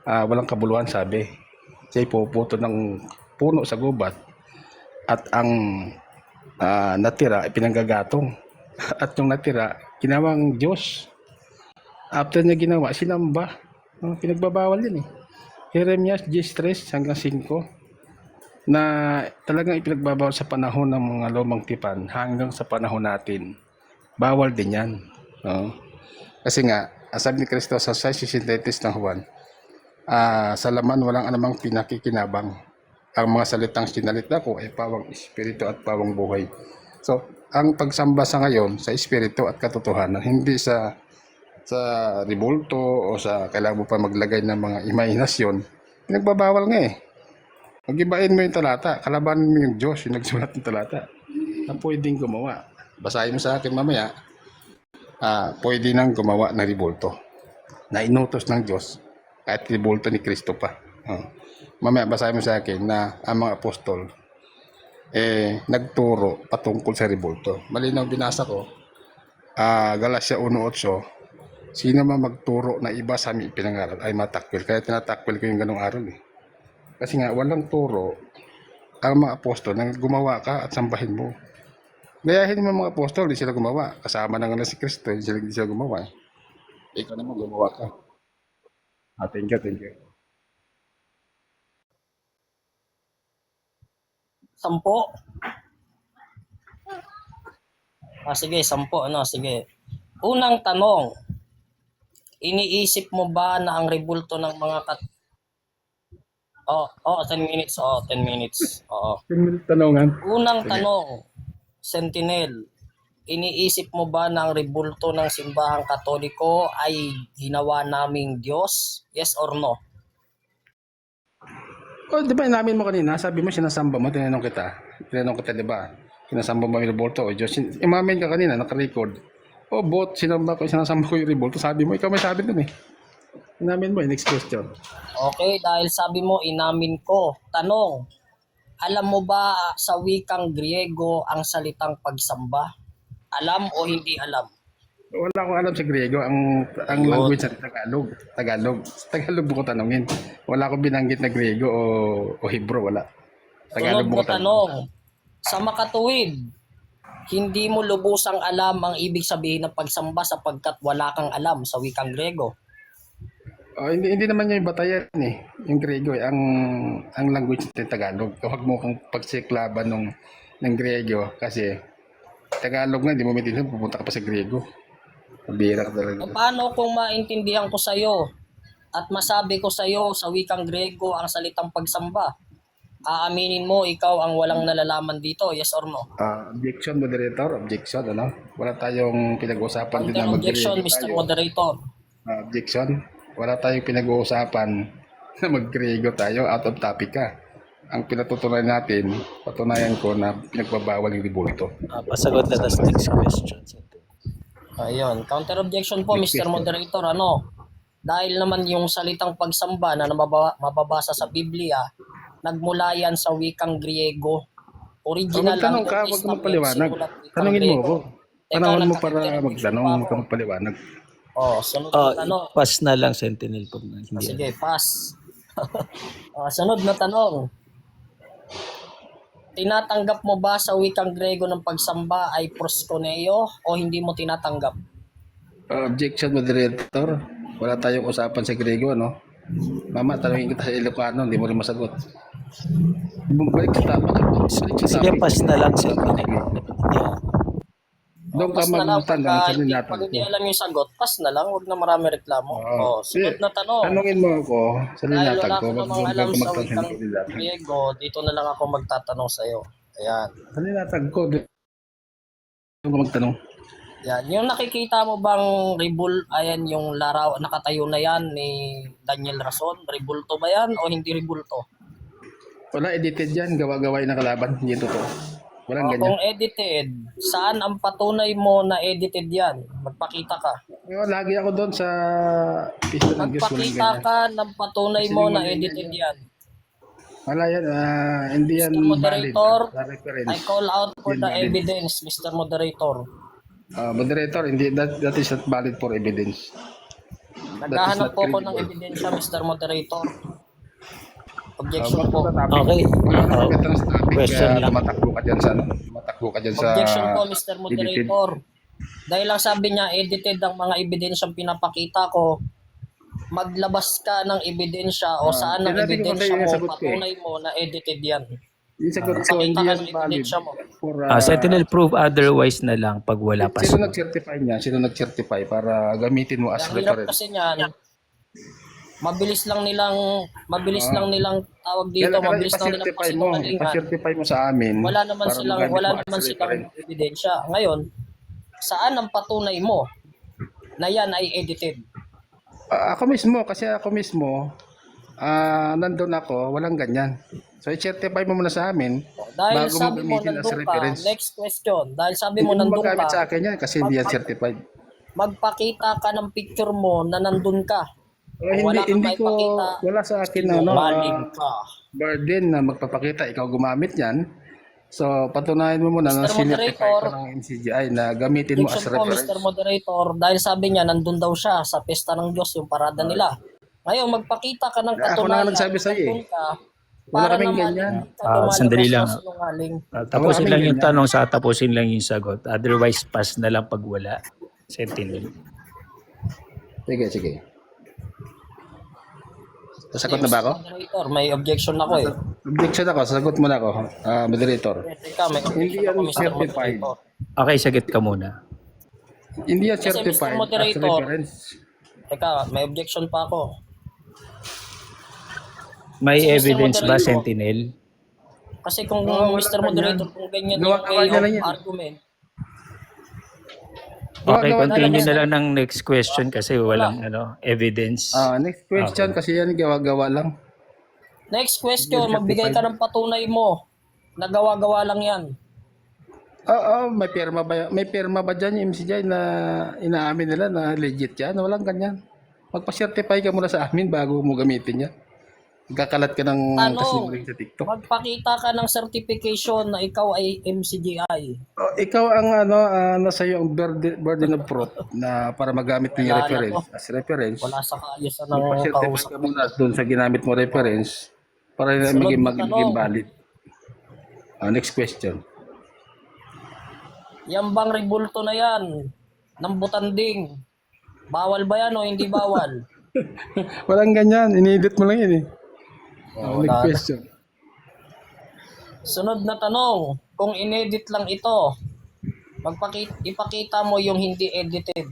walang kabuluhan, sabi. Siya'y puputo ng puno sa gubat at ang natira ay pinanggagatong. At yung natira, ginawang Diyos. After niya ginawa, sinamba. Pinagbabawal yun eh. Jeremias 10:3 hanggang 5 na talagang ipinagbabawal sa panahon ng mga lumang tipan hanggang sa panahon natin. Bawal din yan. No? Kasi nga, sabi ni Kristo sa 6:63 ng Juan, sa laman walang anumang pinakikinabang. Ang mga salitang sinalita ko ay pawang espiritu at pawang buhay. So, ang pagsamba sa ngayon sa espiritu at katotohanan, hindi sa ribulto o sa kailangan mo pa maglagay ng mga imahinasyon, pinagbabawal nga eh. Mag-ibain mo yung talata, kalabanin mo yung Diyos, yung nagsulat ng talata, na pwedeng gumawa. Basahin mo sa akin mamaya, pwede nang gumawa ng ribulto na inutos ng Diyos, kahit ribulto ni Kristo pa. Mamaya basahin mo sa akin na ang mga apostol nagturo patungkol sa ribulto. Malinaw binasa ko, Galatia 1:8, sino man magturo na iba sa aming ipinangaral ay matakwil. Kaya tinatakwil ko yung ganong aral eh. Kasi nga walang turo ang mga apostol na gumawa ka at sambahin mo. Gayahin mo mga apostol, di sila gumawa. Kasama na nga si Kristo, di sila gumawa eh. Ikaw naman gumawa ka. Thank you. 10. Sige, 10. Sige. Unang tanong, iniisip mo ba na ang ribulto ng mga 10 minutes. 10 minutes. Oo. Tanongan. Unang tanong, Sentinel, iniisip mo ba na ang ribulto ng simbahang Katoliko ay ginawa naming Diyos? Yes or no? Di ba inamin mo kanina, sabi mo sinasamba mo, tinanong kita, di ba? Sinasamba mo yung ribulto o Diyos. Imamin ka kanina, naka-record. Both, sinasamba ko yung ribulto. Sabi mo, ikaw may sabi dun eh. Inamin mo, next question. Okay, dahil sabi mo, inamin ko. Tanong, alam mo ba sa wikang Griego ang salitang pagsamba? Alam o hindi alam? Wala akong alam sa Griego, ang language sa Tagalog. Tagalog mo ko tanongin. Wala akong binanggit na Griego o Hebrew, wala. Sunod mo mo ko tanong, sa makatuwid, hindi mo lubusang alam ang ibig sabihin ng pagsamba sapagkat wala kang alam sa wikang Griego. Hindi naman yung batayan eh. Yung Griego eh. Ang language ng Tagalog. Huwag mo kang pagsiklaban ng Griego kasi Tagalog nga, hindi mo maintindihan, pupunta ka pa sa Griego. Mabira ka talaga. Paano kung maintindihan ko sa iyo at masabi ko sa iyo sa wikang Griego ang salitang pagsamba? Aaminin mo ikaw ang walang nalalaman dito, yes or no? Objection, moderator. Objection, ano? Wala tayong pinag-uusapan din na Objection, mag-Griego Mr. tayo. Moderator. Objection. Wala tayong pinag-uusapan na mag-Griego tayo. Out of topic ka. Ang pinatutunan natin, patunayan ko na pinagbabawal yung ribulto. Pasagot na tas next question. Ayun, counter objection po Next Mr. question. Moderator, dahil naman yung salitang pagsamba na mababasa sa Biblia, nagmula yan sa wikang Griego. Original Magtanong ang ka, New huwag ka Testament magpaliwanag. sinulat wikang Tanungin mo Griego. ako. Teka, Panahon mo para nagka-counter objection magtanong, pa huwag ka ako. magpaliwanag. Sunod na tanong. Pass na lang, Sentinel. Pag hindi. Sige, pass. Sunod na tanong. Tinatanggap mo ba sa wikang Griego ng pagsamba ay proskuneo o hindi mo tinatanggap? Objection, moderator. Wala tayong usapan sa Griego, ano? Mama, tanungin kita sa Ilocano, hindi mo rin masagot. Balik sa topic. Sige, pass na lang, Sentinel. Doon ka Pass na lang. magtanong sa Pag linatag hindi ko. alam yung sagot, pass na lang. Huwag na marami reklamo. Sunod na tanong. Tanungin mo ako sa Dahil linatag wala ko. ko Wag namang doon alam ka sa magtanong wikang sa linatag. Griego, dito na lang ako magtatanong sa iyo. Ayan. Sa linatag ko, doon ka magtanong. Yan. Yung nakikita mo bang ayan yung laraw, nakatayo na yan ni Daniel Rason, ribulto ba yan o hindi ribulto? Wala, edited yan. Gawa-gawain na kalaban. Hindi totoo. Walang ganyan. Kung edited, saan ang patunay mo na edited yan? Magpakita ka. Lagi ako doon sa pista ng Diyos. Walang Magpakita ganyan. ka ng patunay mo na edited yan. Wala yan, hindi yan Mr. valid. Moderator, Sa reference. I call out for Hindi the valid. evidence, Mr. Moderator. Moderator, hindi, that is not valid for evidence. Naghahanap not po ako ng credible. ebidensya, Mr. Moderator. Objection po. Okay. Question lang. Tumatakbo ka dyan sa ano? Tumatakbo ka dyan sa... Objection po, Mr. edited. Moderator. Dahil lang sabi niya, edited ang mga ebidensyang pinapakita ko, maglabas ka ng ebidensya o saan ang sinabi ko ebidensya sa'yo yung mo, sagot ko eh. patunay mo na edited yan. Yung sagot ko, Pakita hindi ka yan ng valid. ebidensya mo. For, Sentinel prove otherwise na lang pag wala pa sino sagot. nag-certify niya? Sino nag-certify para gamitin mo as Ang hirap reference? kasi niyan, mabilis lang nilang tawag dito, Kailangan mabilis lang nilang ipa-certify mo. pasinungalingan. Ipa-certify mo sa amin. Wala naman para silang magamit mo as reference. ebidensya. Ngayon, saan ang patunay mo na yan ay edited? Ako mismo, nandun ako, walang ganyan. So, i-certify mo muna sa amin Dahil bago mo sabi mo gamitin as nandun ka, reference. next question, dahil sabi mo Hindi mo nandun magamit sa ka, akin yan kasi hindi yan certified. magpakita ka ng picture mo na nandun ka. Hindi, kang hindi ko, maipakita, wala sa akin na sinungaling ka. burden na magpapakita, ikaw gumamit yan. So, patunayan mo muna na Mr. sinertify Moderator, ko ng MCGI na gamitin mo as Objection po, reference. Mr. Moderator, dahil sabi niya, nandun daw siya sa pesta ng Diyos, yung parada nila. Ngayon, magpakita ka ng Ako na katunayan. nga nagsabi sa'yo eh. nandun ka, Wala para kaming naman ganyan. Sandali lang. sinungaling. Tapusin Wala lang yung kaming tanong sa tapusin lang yung sagot. Otherwise, pass na lang pag wala. Sentinel. Sige. Sasagot na ba ako? Moderator, may objection ako eh. Objection ako, sasagot mo na ako, moderator. Teka, may Hindi objection yan ako, Mr. certified. Moderator. Okay, sagot ka muna. Hindi yan Kasi, Mr. certified as Moderator, reference. Teka, may objection pa ako. May Mr. evidence ba, Moderator? Sentinel? Kasi kung wala Mr. ganyan. Moderator, kung ganyan Gawa-gawa yung niya way lang of yan. argument, Okay, Gawa-gawa continue na na lang ng next question kasi walang evidence. Next question kasi yan gawa-gawa lang. next question, magbigay ka ng patunay mo. Nagawa-gawa lang yan. May pirma ba dyan yung MCGI na inaamin nila na legit yan? Walang ganyan. Magpa-certify ka muna sa amin bago mo gamitin yan. Kakalat ka ng Tanong, kasinungaling sa TikTok. magpakita ka ng certification na ikaw ay MCGI. Ikaw ang nasa iyo ang burden of proof na para magamit mo yung Wala na reference to. as reference. Wala sa kaayusan ng Magpa-certify kausap. ka muna doon sa ginamit mo reference para Sunod maging na tanong. valid. Next question. Yan bang rebulto na yan? Ng butanding. Bawal ba yan o hindi bawal? Walang ganyan. Ini-edit mo lang yan eh. Wala Next na. question. Sunod na tanong, kung inedit lang ito, ipakita mo yung hindi edited.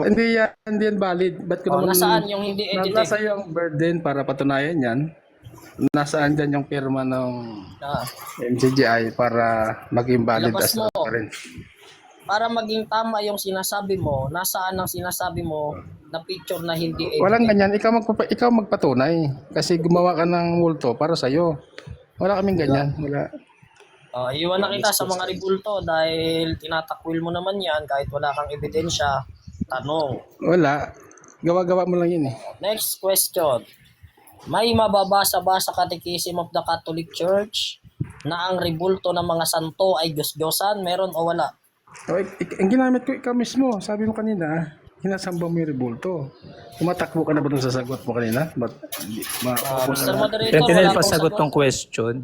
Hindi yan valid. Ba't ko naman Nasaan yung hindi edited? nasa iyo ang burden para patunayan yan? Nasaan dyan yung pirma ng Ah, MCGI para maging valid Ilabas as mo. reference? para maging tama yung sinasabi mo, nasaan ang sinasabi mo na picture na hindi edited? Walang ganyan. Ikaw magpatunay. Kasi gumawa ka ng multo para sa'yo. Wala kaming ganyan. Wala. Iwan na kita sa mga rebulto dahil tinatakwil mo naman yan kahit wala kang ebidensya. Tanong. Wala. Gawa-gawa mo lang yun eh. Next question. May mababasa ba sa Catechism of the Catholic Church na ang rebulto ng mga santo ay Diyos-Diyosan? Meron o wala? Ang ginamit ko ikaw mismo. Sabi mo kanina, hinasamba mo yung rebulto. Tumatakbo ka na ba dun sa sagot mo kanina? Mr. Moderator, Sentinel, wala akong pasagot sagot. tong question.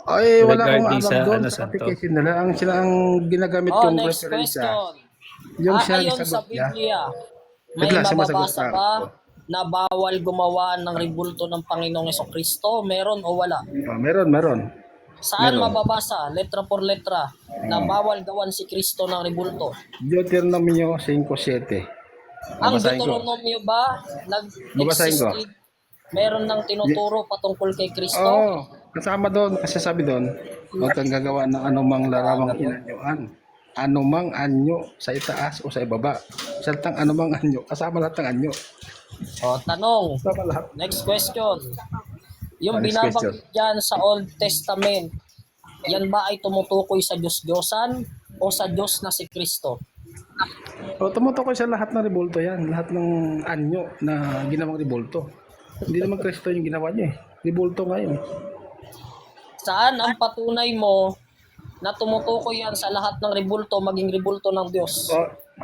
Ay, wala akong Regarding alam sa doon ano, sa santo. application nila. Ang ginagamit kong Next reference question. yung siya Ayon sa sagot niya. Biblia, may Bigla sumasagot mababasa ka. ba na bawal gumawa ng rebulto ng Panginoong Jesucristo? Meron o wala? Meron. Saan Meron. mababasa, letra por letra, na bawal gawan si Kristo ng rebulto? Deuteronomio 5:7. Ang Babasahin ko. Deuteronomio ba Babasahin ko. nag-exist? Meron ng tinuturo patungkol kay Kristo? Oo. Kasama doon. Kasi sabi doon, huwag kang gagawa ng anumang larawang inanyuan. Anumang anyo sa itaas o sa ibaba. Saltang anumang anyo. Kasama lahat ng anyo. Tanong. Kasama lahat. Next question. Yung Next binabanggit dyan sa Old Testament, yan ba ay tumutukoy sa Diyos-Diyosan o sa Diyos na si Kristo? Tumutukoy sa lahat ng rebulto yan. Lahat ng anyo na ginawang rebulto. Hindi naman Kristo yung ginawa niya eh. Ribulto nga yun. Saan ang patunay mo na tumutukoy yan sa lahat ng rebulto, maging rebulto ng Diyos?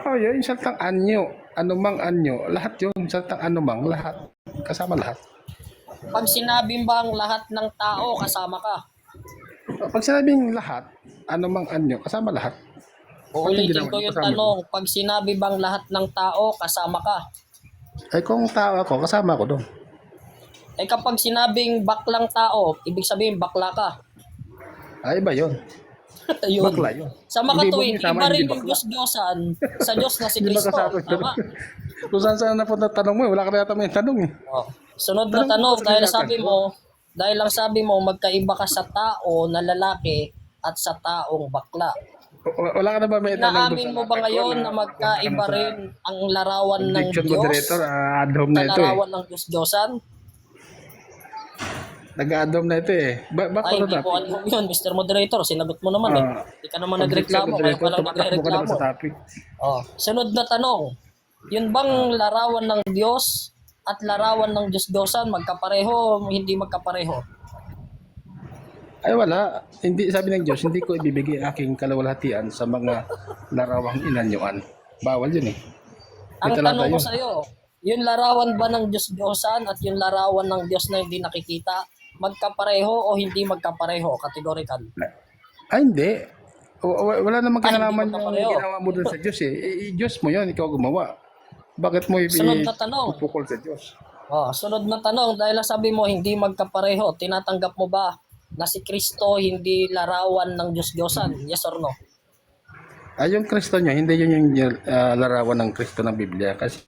Yun, yung salitang anyo. Anumang anyo. Lahat yun. Salitang anumang. Lahat. Kasama lahat. Pag sinabing bang lahat ng tao, kasama ka? Pag sinabing lahat, anumang anyo, kasama lahat. Uulitin ko yung tanong, pag sinabi bang lahat ng tao, kasama ka? Ay kung tao ako, kasama ko doon. Eh kapag sinabing baklang tao, ibig sabihin bakla ka. Ay, iba yun. Ayun. Bakla yun. Sa makatuwid, Hindi mo iba kasama, rin hindi yung bakla. Diyos-Diyosan sa Diyos na si Hindi Kristo. makasama. Tama? Kung saan napunta tanong mo, wala ka na yata may tanong eh. Oh. Sunod na tanong, dahil lang sabi mo, magkaiba ka sa tao na lalaki at sa taong bakla. Wala ka na ba may tanong? Naamin mo ba ngayon na magkaiba rin ang larawan ng Objection Diyos moderator, ad-hom sa na ito eh. larawan ng Diyos-Diyosan? Nag-ad-hom na ito eh. Back Ay, to hindi the ko topic. alam yun, Mr. Moderator. Sinagot mo naman eh. Hindi ka naman nagreklamo. Kaya ka lang Tumatakbo ka na nagreklamo. sa topic. Oh. Sunod na tanong. Yun bang larawan ng Diyos at larawan ng Diyos-Diyosan magkapareho o hindi magkapareho? Ay wala. Hindi, sabi ng Diyos, hindi ko ibibigay aking kalawalhatian sa mga larawang inanyuan. Bawal yun eh. Ang talata tanong ko yun. sa'yo, yung larawan ba ng Diyos-Diyosan at yung larawan ng Diyos na hindi nakikita, magkapareho o hindi magkapareho? Categorical. Ay hindi. Wala namang Ay, hindi kinalaman yung magkapareho. ginawa mo dun sa Diyos eh. Diyos mo yun, ikaw gumawa. Bakit mo Sunod na tanong. ipupukol sa Diyos? Sunod na tanong, dahil sabi mo hindi magkapareho, tinatanggap mo ba na si Kristo hindi larawan ng Diyos-Diyosan? Yes or no? Ay yung Kristo niya, hindi yun yung larawan ng Kristo ng Biblia. Kasi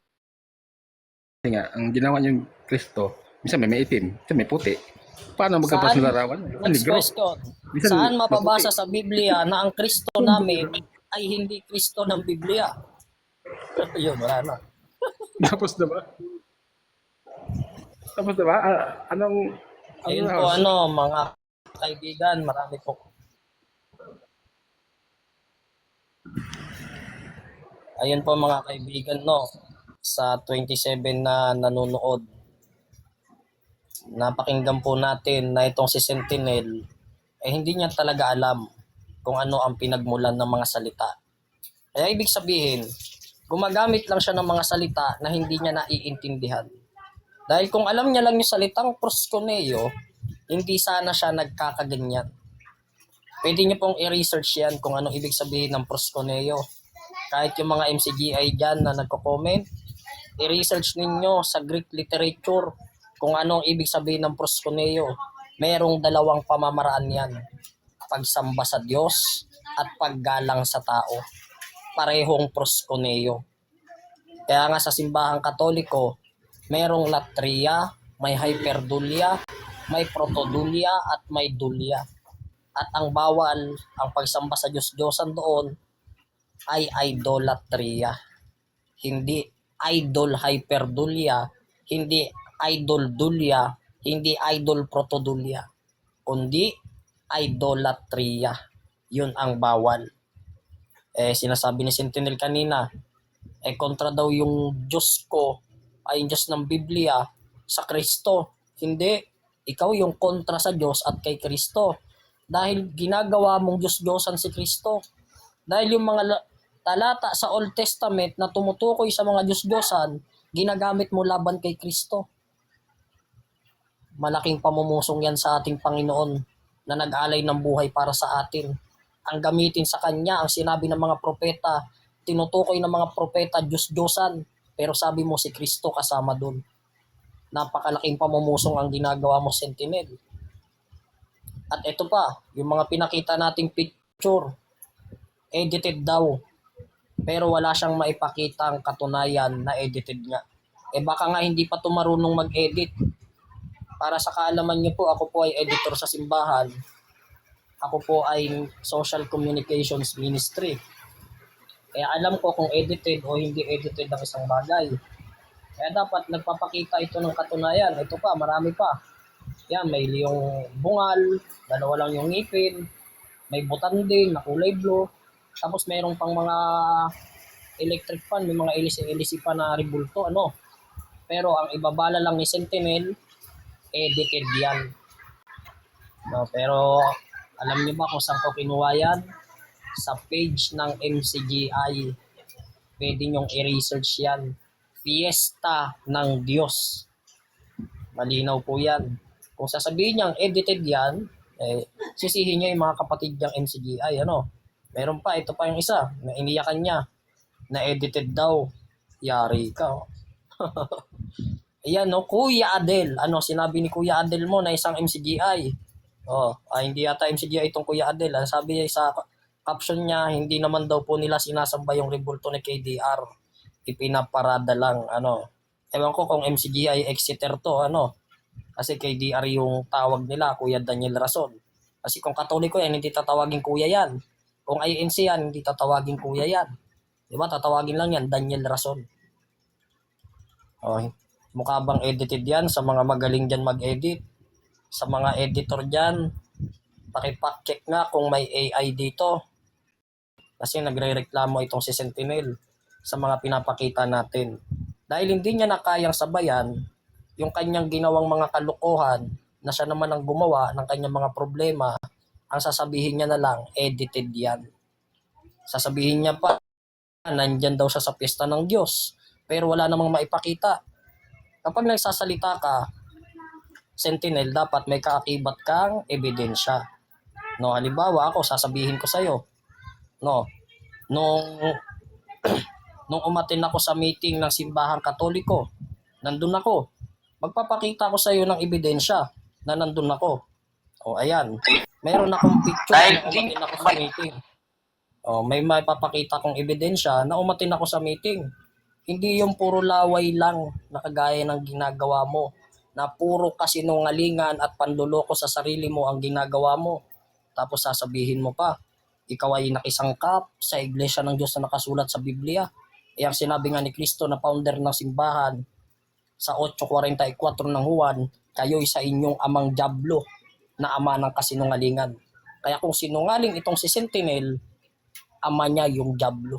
nga, ang ginawa niyong Kristo, minsan may itim, minsan may puti. Paano magkapos yung larawan? Next Ligro. question. Minsan, Saan mapabasa maputi. sa Biblia na ang Kristo namin ay hindi Kristo ng Biblia? Yun, wala na. Tapos na ba? Tapos na ba? Anong Ayun po, mga kaibigan, marami po. Ayun po mga kaibigan, sa 27 na nanonood. Napakinggan po natin na itong si Sentinel, hindi niya talaga alam kung ano ang pinagmulan ng mga salita. Kaya ibig sabihin, gumagamit lang siya ng mga salita na hindi niya naiintindihan. Dahil kung alam niya lang yung salitang proskuneo, hindi sana siya nagkakaganyan. Pwede niyo pong i-research yan kung anong ibig sabihin ng proskuneo. Kahit yung mga MCGI dyan na nagko-comment, i-research ninyo sa Greek literature kung anong ibig sabihin ng proskuneo. Merong dalawang pamamaraan yan. Pagsamba sa Diyos at paggalang sa tao. Parehong proskuneo. Kaya nga sa simbahang Katoliko, merong latria, may hyperdulia, may protodulia at may dulia. At ang bawal, ang pagsamba sa Diyos-Diyosan doon ay idolatria. Hindi idol hyperdulia, hindi idol dulia, hindi idol protodulia, kundi idolatria. Yun ang bawal. Sinasabi ni Sentinel kanina, kontra daw yung Diyos ko ay yung Diyos ng Biblia sa Kristo. Hindi, ikaw yung kontra sa Diyos at kay Kristo. Dahil ginagawa mong Diyos-Diyosan si Kristo. Dahil yung mga talata sa Old Testament na tumutukoy sa mga Diyos-Diyosan, ginagamit mo laban kay Kristo. Malaking pamumusong yan sa ating Panginoon na nag-alay ng buhay para sa atin. Ang gamitin sa Kanya, ang sinabi ng mga propeta, tinutukoy ng mga propeta Diyos-Diyosan, pero sabi mo si Kristo kasama dun. Napakalaking pamumusong ang ginagawa mo, Sentinel. At ito pa, yung mga pinakita nating picture, edited daw. Pero wala siyang maipakita ang katunayan na edited nga. Baka nga hindi pa marunong mag-edit. Para sa kaalaman niyo po, ako po ay editor sa simbahan. Ako po ay social communications ministry. Kaya alam ko kung edited o hindi edited ang isang bagay. Kaya dapat nagpapakita ito ng katunayan. Ito pa, marami pa. Yan, may yung bungal, dalawa lang yung ngipin, may butanding na kulay blue, tapos mayroong pang mga electric fan, may mga elisi pa na ribulto, Pero ang ibabala lang ni Sentinel, edited yan. No, pero alam niyo ba kung saan ko kinuha yan? Sa page ng MCGI. Pwede niyong i-research yan. Fiesta ng Diyos. Malinaw po yan. Kung sasabihin niyang edited yan, sisihin niya yung mga kapatid niyang MCGI. Ano? Meron pa, ito pa yung isa, na iniyakan niya, na edited daw. Yari ka. Oh. Ayan, no? Kuya Adel. Ano, sinabi ni Kuya Adel mo na isang MCGI. Hindi yata MCGI itong Kuya Adel. Sabi niya sa caption niya, hindi naman daw po nila sinasamba yung rebulto ni KDR. Ipinaparada lang, ano. Ewan ko kung MCGI Exeter to, ano. Kasi KDR yung tawag nila, Kuya Daniel Rason. Kasi kung Katoliko yan, hindi tatawagin Kuya yan. Kung INC yan, hindi tatawagin Kuya yan. Diba? Tatawagin lang yan, Daniel Rason. Mukha bang edited yan sa mga magaling dyan mag-edit? Sa mga editor dyan, pakipack check nga kung may AI dito. Kasi nagre-reklamo itong si Sentinel sa mga pinapakita natin. Dahil hindi niya na kayang sabayan yung kanyang ginawang mga kalukuhan na siya naman ang gumawa ng kanyang mga problema, ang sasabihin niya na lang, edited yan. Sasabihin niya pa, nandyan daw siya sa piyesta ng Diyos, pero wala namang maipakita. Kapag nagsasalita ka, Sentinel, dapat may kaakibat kang ebidensya. No, halimbawa ako, sasabihin ko sa'yo, no, nung umatin ako sa meeting ng Simbahang Katoliko, nandun ako. Magpapakita ko sa iyo ng ebidensya na nandun ako. Ayan. Meron akong picture na umatin ako sa meeting. May papakita kong ebidensya na umatin ako sa meeting. Hindi yung puro laway lang na kagaya ng ginagawa mo. Na puro kasinungalingan at panluloko sa sarili mo ang ginagawa mo. Tapos sasabihin mo pa, ikaw ay nakisangkap sa Iglesia ng Diyos na nakasulat sa Biblia. Ang sinabi nga ni Kristo na founder ng simbahan sa 8:44 ng Juan, kayo'y sa inyong amang diablo na ama ng kasinungalingan. Kaya kung sinungaling itong si Sentinel, ama niya yung diablo.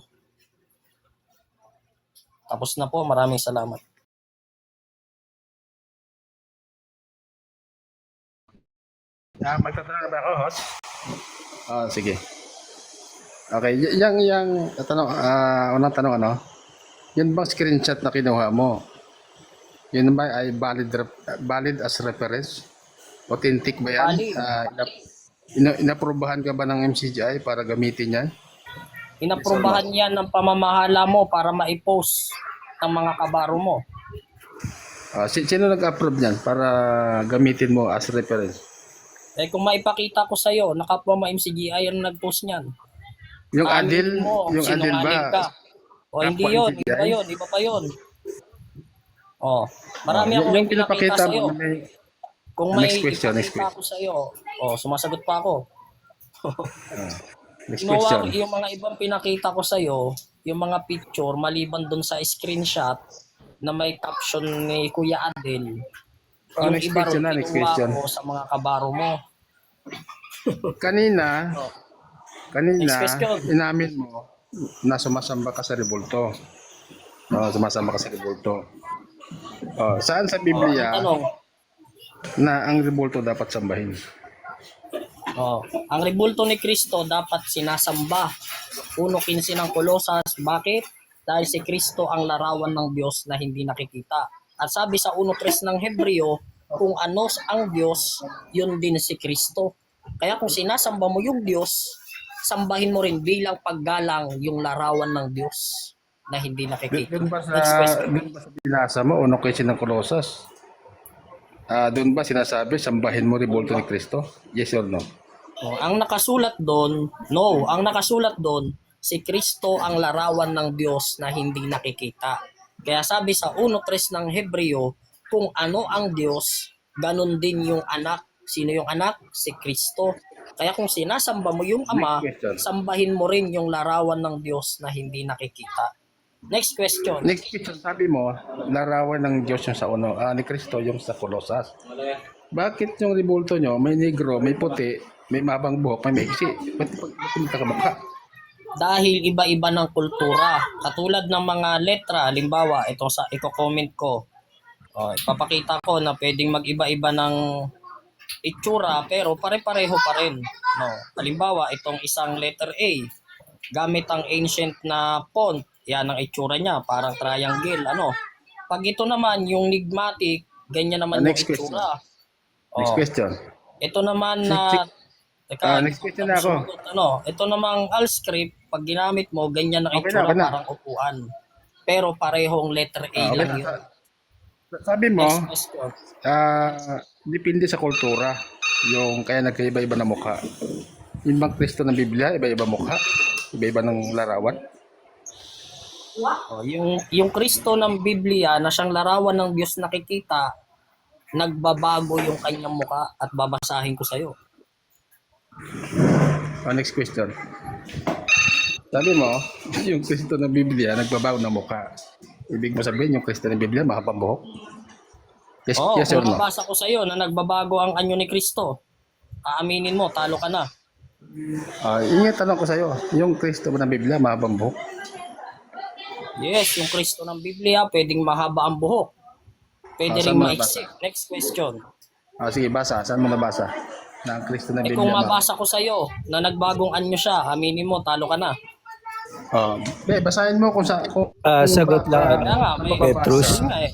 Tapos na po, maraming salamat. Magtatanong ba ako, host? Sige. Okay, yung tanong, unang tanong ano? Yun bang screenshot na kinuha mo? Yun ba ay valid as reference? Authentic ba yan? Valid. Inaprobahan ka ba ng MCGI para gamitin yan? Inaprobahan yan ng pamamahala mo para ma-post ng mga kabaro mo. Sino nag-approve niyan para gamitin mo as reference? Kung maipakita ko sa'yo, nakapwa ma-MCGI ang nag-post niyan. Yung Adil, mo, yung Adil ba? Ka. Hindi yun, iba pa yun. Marami akong pinakita sa'yo. Kung may ipakita ko sa'yo, sumasagot pa ako. Next question. Yung mga ibang pinakita ko sa'yo, yung mga picture, maliban dun sa screenshot na may caption ni Kuya Adel, yung next iba question rin kinuha ko sa mga kabaro mo. Kanina, Next question. inamin mo na sumasamba ka sa rebulto. Sumasamba ka sa rebulto. Saan sa Biblia na ang rebulto dapat sambahin? Ang rebulto ni Kristo dapat sinasamba. 1:15 ng Kolosas. Bakit? Dahil si Kristo ang larawan ng Diyos na hindi nakikita. At sabi sa 1:3 ng Hebreo, kung ano ang Diyos, yun din si Kristo. Kaya kung sinasamba mo yung Diyos, sambahin mo rin bilang paggalang yung larawan ng Diyos na hindi nakikita. Doon ba sa binasa mo, 1:15 ng Kolosas? Doon ba sinasabi, sambahin mo rebulto ni Kristo? Yes or no? Ang nakasulat doon, no. Ang nakasulat doon, si Kristo ang larawan ng Diyos na hindi nakikita. Kaya sabi sa 1:3 ng Hebreo, kung ano ang Diyos, ganun din yung anak. Sino yung anak? Si Kristo. Kaya kung sinasamba mo yung Ama, sambahin mo rin yung larawan ng Diyos na hindi nakikita. Next question. Next question, sabi mo, larawan ng Diyos yung sa ni Kristo yung sa Kolosas. Bakit yung rebulto nyo, may negro, may puti, may mabang buhok, may maiksi? Ba't magkakabaka? Dahil iba-iba ng kultura. Katulad ng mga letra, halimbawa, ito sa i-comment ko, Ipapakita ko na pwedeng mag-iba-iba ng itsura pero pare-pareho pa rin. No. Halimbawa, itong isang letter A, gamit ang ancient na font, yan ang itsura niya, parang triangle. Pag ito naman, yung enigmatic, ganyan naman yung Next question. itsura. Next question. Ito naman na... Teka, next question na ako. sumagot, ito namang Alscript, pag ginamit mo, ganyan ang Okay itsura, na, okay na. parang upuan. Pero parehong letter A Okay lang na. yun. Sabi mo, Next question. depende sa kultura. Yung kaya nagkaiba-iba na mukha. Yung bang Kristo ng Biblia, iba-iba mukha. Iba-iba ng larawan. Yung Kristo ng Biblia na siyang larawan ng Diyos nakikita, nagbabago yung kanyang mukha at babasahin ko sa'yo. Next question. Sabi mo, yung Kristo ng Biblia, nagbabago ng mukha. Ibig mo sabihin, yung Kristo ng Biblia, makapang buhok? Yes, yes or Kung no? mabasa ko sa'yo na nagbabago ang anyo ni Kristo, aaminin mo, talo ka na. Yun yung tanong ko sa'yo. Yung Kristo ng Biblia, mahabang buhok? Yes, yung Kristo ng Biblia, pwedeng mahaba ang buhok. Pwede rin saan mo maiksi. Next question. Sige, basa. Saan mo nabasa? Na ang Kristo ng Biblia. Kung mabasa ko sa'yo na nagbagong anyo siya, aminin mo, talo ka na. Basahin mo kung sa... Sagot lang, Kaya nga, may Petrus. Nga eh.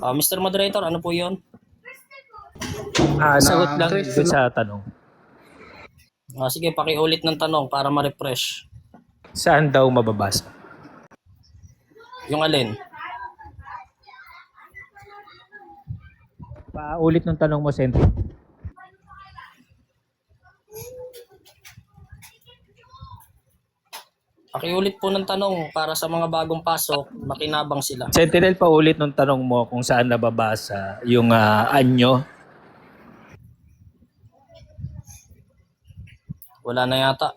Mr. Moderator, ano po yun? Sagot lang Kristo dun sa tanong. Sige, pakiulit ng tanong para ma-refresh. Saan daw mababasa? Yung alin? Paulit ng tanong mo, Senti. Pakiulit po ng tanong para sa mga bagong pasok, makinabang sila. Sentinel, paulit ng tanong mo kung saan nababasa yung anyo. Wala na yata.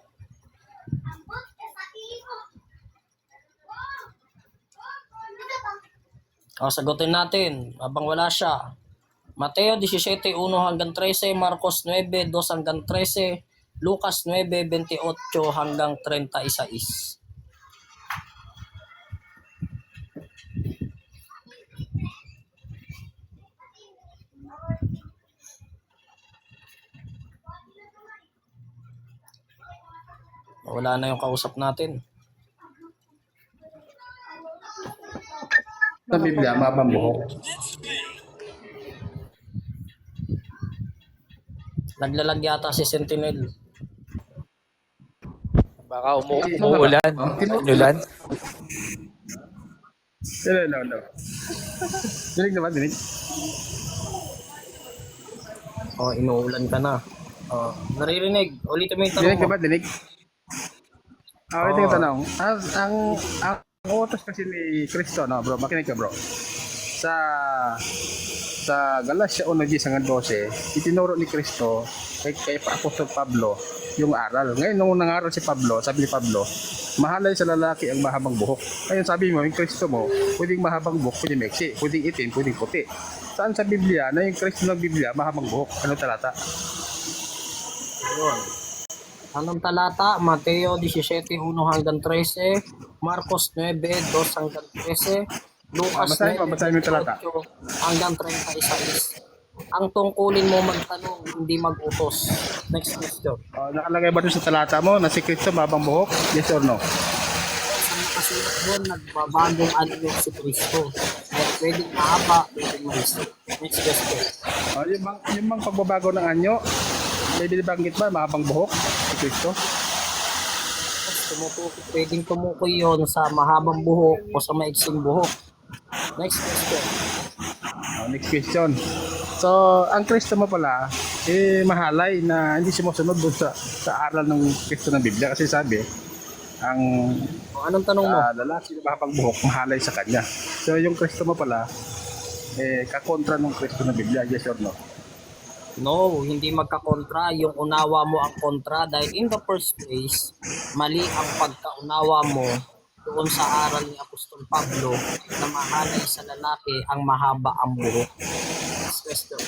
Sagutin natin habang wala siya. Mateo 17:1 hanggang 13, Marcos 9:2 hanggang 13, Lucas 9:28 hanggang 36. Wala na yung kausap natin. Sa Biblia, mahabang buhok. Naglalag yata si Sentinel. Baka umuulan. Ulan. No. Dinig naman, dinig. Inuulan ka na. Naririnig. Ulitin mo yung tanong Dinig mo. ka ba, dinig? Ito yung tanong. Ang utos kasi ni Kristo, no, bro, makinig ka, bro. Sa Galatia 1:10 hanggang 12, itinuro ni Kristo kay Apostol Pablo yung aral. Ngayon, nung nangaral si Pablo, sabi ni Pablo, mahalay sa lalaki ang mahabang buhok. Ngayon, sabi mo, yung Kristo mo, pwedeng mahabang buhok, pwedeng meksi, pwedeng itim, pwedeng puti. Saan sa Biblia, na yung Kristo ng Biblia, mahabang buhok? Anong talata? Anong talata? Mateo 17:1 hanggang 13, Marcos 9:2 hanggang 13, Lucas Basahin mo yung talata. 9:28 hanggang 36. Ang tungkulin mo magtanong, hindi mag-utos. Next question. Nakalagay ba doon sa talata mo na si Kristo mahabang buhok? Yes or no? Sa nakasulat doon, nagbabagong anyo si Kristo. Kaya pwedeng mahaba, pwedeng maisi. Next question. Yung bang pagbabago ng anyo, may binibanggit ba mahabang buhok si Kristo? Pwedeng tumukoy yun sa mahabang buhok o sa maiksing buhok. Next question. Next question. So, ang Kristo mo pala, mahalay na hindi sumusunod doon sa aral ng Kristo ng Biblia. Kasi sabi, ang Anong tanong mo? lalaki na mahabang buhok, mahalay sa kanya. So, yung Kristo mo pala, kakontra ng Kristo ng Biblia. Yes or no? No, hindi magkakontra. Yung unawa mo ang kontra dahil in the first place, mali ang pagkaunawa mo doon sa aral ni Apostol Pablo na mahalay sa lalaki ang mahaba ang buhok. Next question.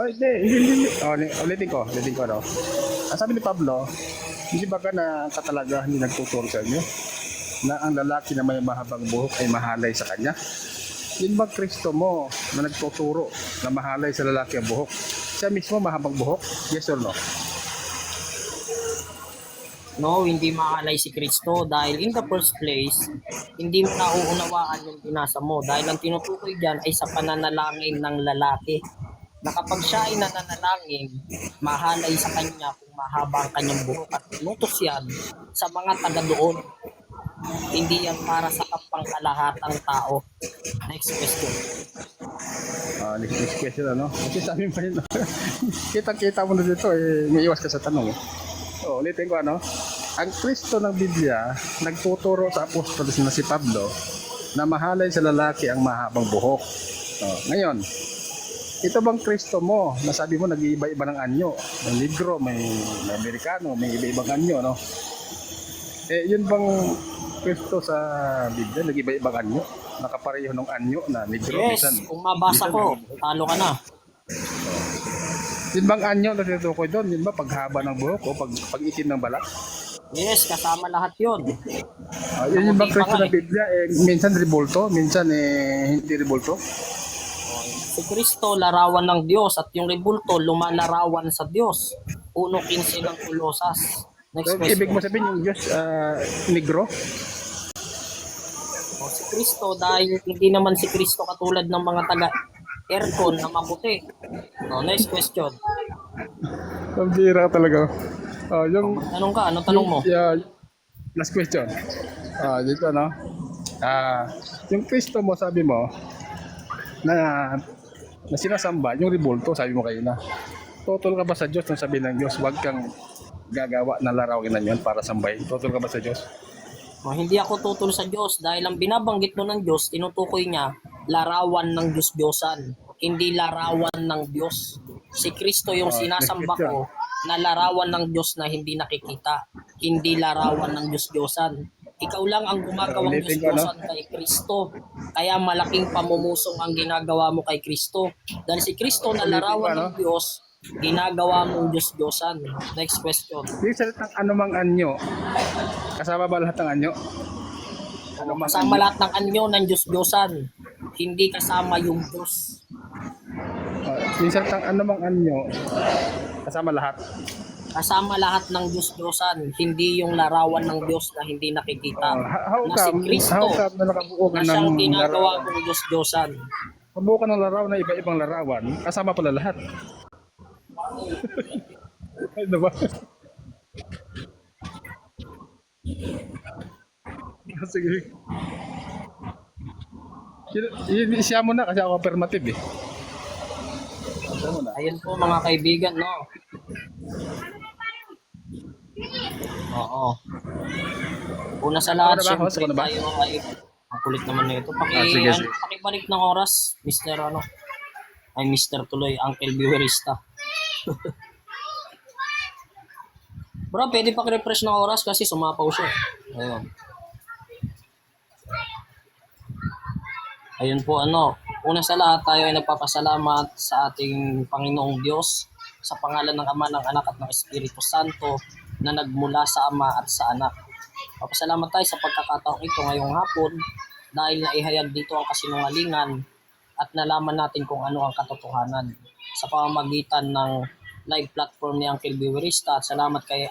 Hindi. Ulitin ko, no? Sabi ni Pablo, hindi ba ka na katalaga hindi nagtuturo sa inyo na ang lalaki na may mahabang buhok ay mahalay sa kanya? Yun bang Kristo mo na nagtuturo na mahalay sa lalaki ang buhok? Siya mismo mahabang buhok? Yes or no? No, hindi mahalay si Kristo dahil in the first place, hindi mo nauunawaan yung binasa mo dahil ang tinutukoy dyan ay sa pananalangin ng lalaki. Na kapag siya ay nananalangin, mahalay sa kanya kung mahaba ang kanyang buhok at inutos yan sa mga taga doon. Hindi yan para sa kapangkalahatang tao. Next question. Next question ano? Kasi sabi mo yun, kita-kita mo na dito may iwas ka sa tanong. Ulitin ko ano? Ang Kristo ng Biblia nagtuturo sa apostol na si Pablo na mahalay sa lalaki ang mahabang buhok. Ngayon, ito bang Kristo mo na sabi mo nag-iiba-iba ng anyo? May negro, may Amerikano, may iba-ibang anyo, no? Yun bang Kristo sa Biblia nag-iba-ibang anyo? Nakapareho ng anyo na negro? Yes, kung mabasa ko, talo ka na. Yun bang anyo na tinutukoy doon? Yun ba paghaba ng buhok o pag-itim ng balat? Yes, kasama lahat yun. Yun yung bang Kristo ng Biblia? Minsan ribulto, minsan hindi ribulto. Si Kristo, larawan ng Diyos at yung rebulto, lumalarawan sa Diyos. 1.15 ng Kolosas. Next So, question. ibig mo sabihin yung Diyos negro? Si Kristo, dahil hindi naman si Kristo katulad ng mga taga-aircon na maputi. Next question. Ang bira talaga. Tanong ka, ano tanong mo? Last question. Dito no. Yung Kristo mo sabi mo na sinasamba, yung ribulto sabi mo kayo na. Totoo ka ba sa Diyos nung sabi ng Diyos, wag kang gagawa na larawin na yun para sambahin? Totoo ka ba sa Diyos? Hindi ako tutol sa Diyos dahil ang binabanggit mo ng Diyos, tinutukoy niya larawan ng Diyos-Diyosan, hindi larawan ng Diyos. Si Kristo yung sinasamba ko na larawan ng Diyos na hindi nakikita, hindi larawan ng Diyos-Diyosan. Ikaw lang ang gumagawang Diyos-Diyosan kay Kristo. Kaya malaking pamumusong ang ginagawa mo kay Kristo. Dahil si Kristo na larawan ng Diyos, ginagawa mong Diyos-Diyosan. Next question. Yung salitang anumang anyo, kasama ba lahat ng anyo? Kasama lahat ng anyo ng Diyos-Diyosan. Hindi kasama yung Diyos. Yung salitang anumang anyo, kasama lahat. Kasama lahat ng Diyos-Diyosan. Hindi yung larawan ng Diyos na hindi nakikita. How Na si Kristo come na nakabuo ka na siyang ng ginagawa larawan? mong Diyos-Diyosan. Mabuo ka ng larawan na iba-ibang larawan, kasama pala lahat. Ano ba? Sige. Siya mo na kasi ako affirmative eh. Siya mo na. Ayun po mga kaibigan, no? Oo. Una sa lahat, Ako na ba? siyempre Ako na ba? tayo ay ang kulit naman nito. Sige. Pakibalik ng oras, Mr. Ano? Ay, Mr. Tuloy, Uncle Biwerista. Bro, pwede pa-refresh ng oras kasi sumapaw siya. Ayun. Ayun po ano, una sa lahat tayo ay nagpapasalamat sa ating Panginoong Diyos sa pangalan ng Ama, ng Anak at ng Espiritu Santo na nagmula sa Ama at sa Anak. Papasalamat tayo sa pagkakataong ito ngayong hapon dahil naihayag dito ang kasinungalingan at nalaman natin kung ano ang katotohanan sa pamamagitan ng live platform ni Uncle Biwerista at salamat kay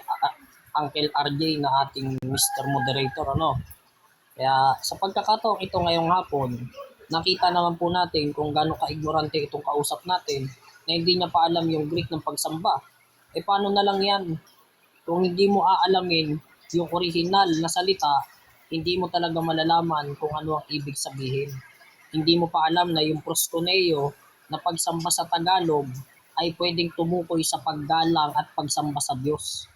Uncle RJ na ating Mr. Moderator. Ano? Kaya sa pagkakataong ito ngayong hapon, nakita naman po natin kung gaano ka-ignorante itong kausap natin na hindi niya pa alam yung Greek ng pagsamba. Paano na lang yan? Kung hindi mo aalamin yung original na salita, hindi mo talaga malalaman kung ano ang ibig sabihin. Hindi mo pa alam na yung proskuneo na pagsamba sa Tagalog ay pwedeng tumukoy sa paggalang at pagsamba sa Diyos.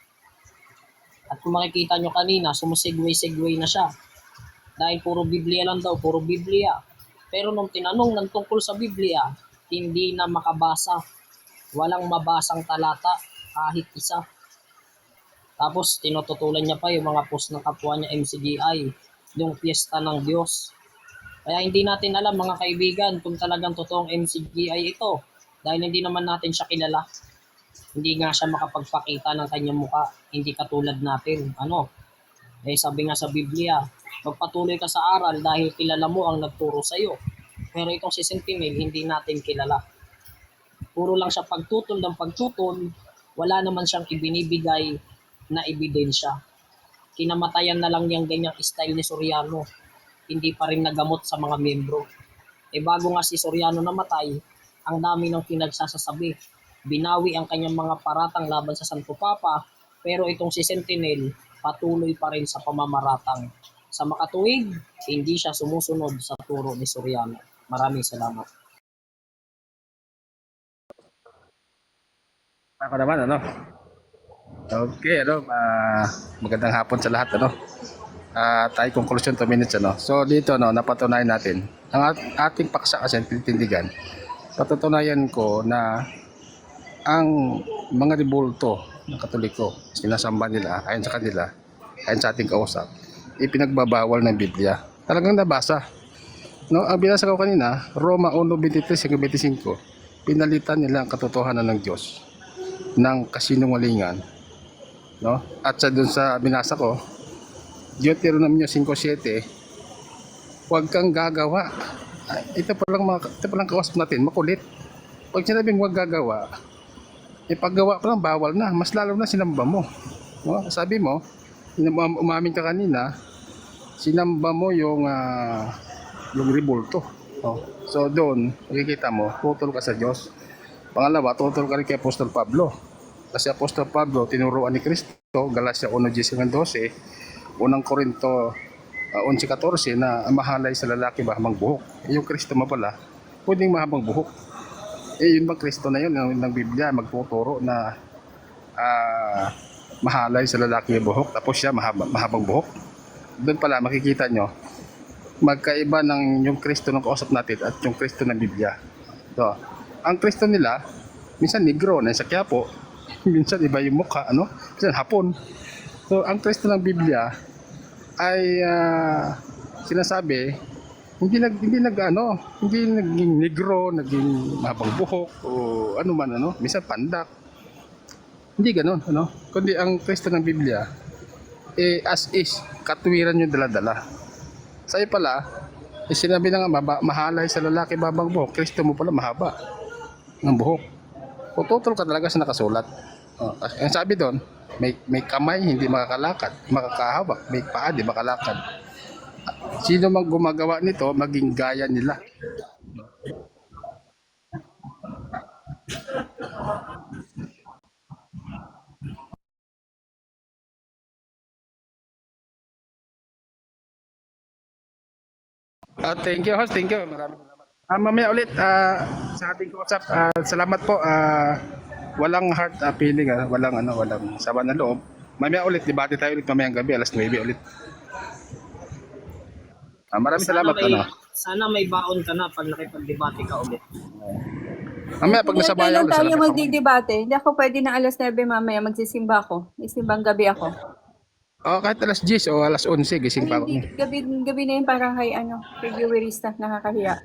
At kung makikita nyo kanina, sumusegway-segway na siya. Dahil puro Biblia lang daw, puro Biblia. Pero nung tinanong ng tungkol sa Biblia, hindi na makabasa. Walang mabasang talata, kahit isa. Tapos tinututulan niya pa yung mga post ng kapwa niya MCGI, yung piyesta ng Diyos. Kaya hindi natin alam mga kaibigan kung talagang totoong MCGI ito. Dahil hindi naman natin siya kilala. Hindi nga siya makapagpakita ng kanyang muka. Hindi katulad natin. Sabi nga sa Biblia, magpatuloy ka sa aral dahil kilala mo ang nagturo sa iyo. Pero itong si Sentinel, hindi natin kilala. Puro lang siya pagtutol ng pagtutol, wala naman siyang ibinibigay na ebidensya. Kinamatayan na lang niyang ganyang style ni Soriano. Hindi pa rin nagamot sa mga membro. Bago nga si Soriano namatay, ang dami ng pinagsasasabi. Binawi ang kanyang mga paratang laban sa Santo Papa, pero itong si Sentinel patuloy pa rin sa pamamaratang. Sa makatuwid, hindi siya sumusunod sa turo ni Soriano. Maraming salamat. Ako naman, ano? Okay, ano? Magandang hapon sa lahat, ano? Tayo conclusion 2 minutes, ano? So, dito, no, napatunayan natin. Ang ating paksa kasi, tindigan, patutunayan ko na ang mga ribulto ng Katoliko, sinasamba nila, ayon sa kanila, ayon sa ating kausap, ipinagbabawal ng Biblia. Talagang nabasa. No, ang binasa ko kanina, Roma 1:23-25, pinalitan nila ang katotohanan ng Diyos ng kasinungalingan. No? At sa dun sa binasa ko, Deuteronomio 5:7, huwag kang gagawa. Ito palang kausap natin, makulit. Pag sinabing huwag gagawa, paggawa pa lang bawal na, mas lalo na sinamba mo. No? Sabi mo, umamin ka kanina, sinamba mo yung ribulto. No? So doon, makikita mo, tutol ka sa Diyos. Pangalawa, tutol ka rin kay Apostol Pablo. Kasi Apostol Pablo, tinuruan ni Kristo, Galatia 1:10-12, Unang Korinto 11:14, na mahalay sa lalaki mahabang buhok. Yung Kristo mo pala, pwedeng mahabang buhok. Yun ba Kristo na yun ng Biblia, magtuturo na mahalay sa lalaki yung buhok, tapos siya mahabang buhok. Doon pala makikita nyo, magkaiba ng yung Kristo ng kausap natin at yung Kristo ng Biblia. So, ang Kristo nila, minsan negro, nasa Quiapo, minsan iba yung mukha, ano? Minsan hapon. So, ang Kristo ng Biblia ay sinasabi, hindi naging negro, naging mahabang buhok o ano man, ano, minsan pandak. Hindi ganoon, ano? Kundi ang Kristo ng Biblia as is, katuwiran yung dala-dala. Sa'yo pala, sinabi na nga, mahalay sa lalaki babang buhok, Kristo mo pala mahaba ng buhok. Tututol ka talaga sa nakasulat. Ang sabi doon, may kamay hindi makakahawak, may paa di makalakad. Sino mang gumagawa nito, maging gaya nila. Thank you, host. Thank you. Maraming salamat. Mamaya ulit sa ating kausap. Salamat po. Walang hard feeling, walang sama na loob. Mamaya ulit, debate tayo ulit mamayang gabi, alas 9 ulit. Maraming salamat. Sana may baon ka na pag nakipag-debate ka ulit. Mamaya pag nasa bayan ulit, tayo salamat. magdidebate. Hindi ako pwede na alas 9 mamaya. Magsisimba ako. Isimbang gabi ako. Kahit alas 10 o alas 11, gising pa ako. Hindi, gabi na yun parang kay kay viewerista, nakakahiya.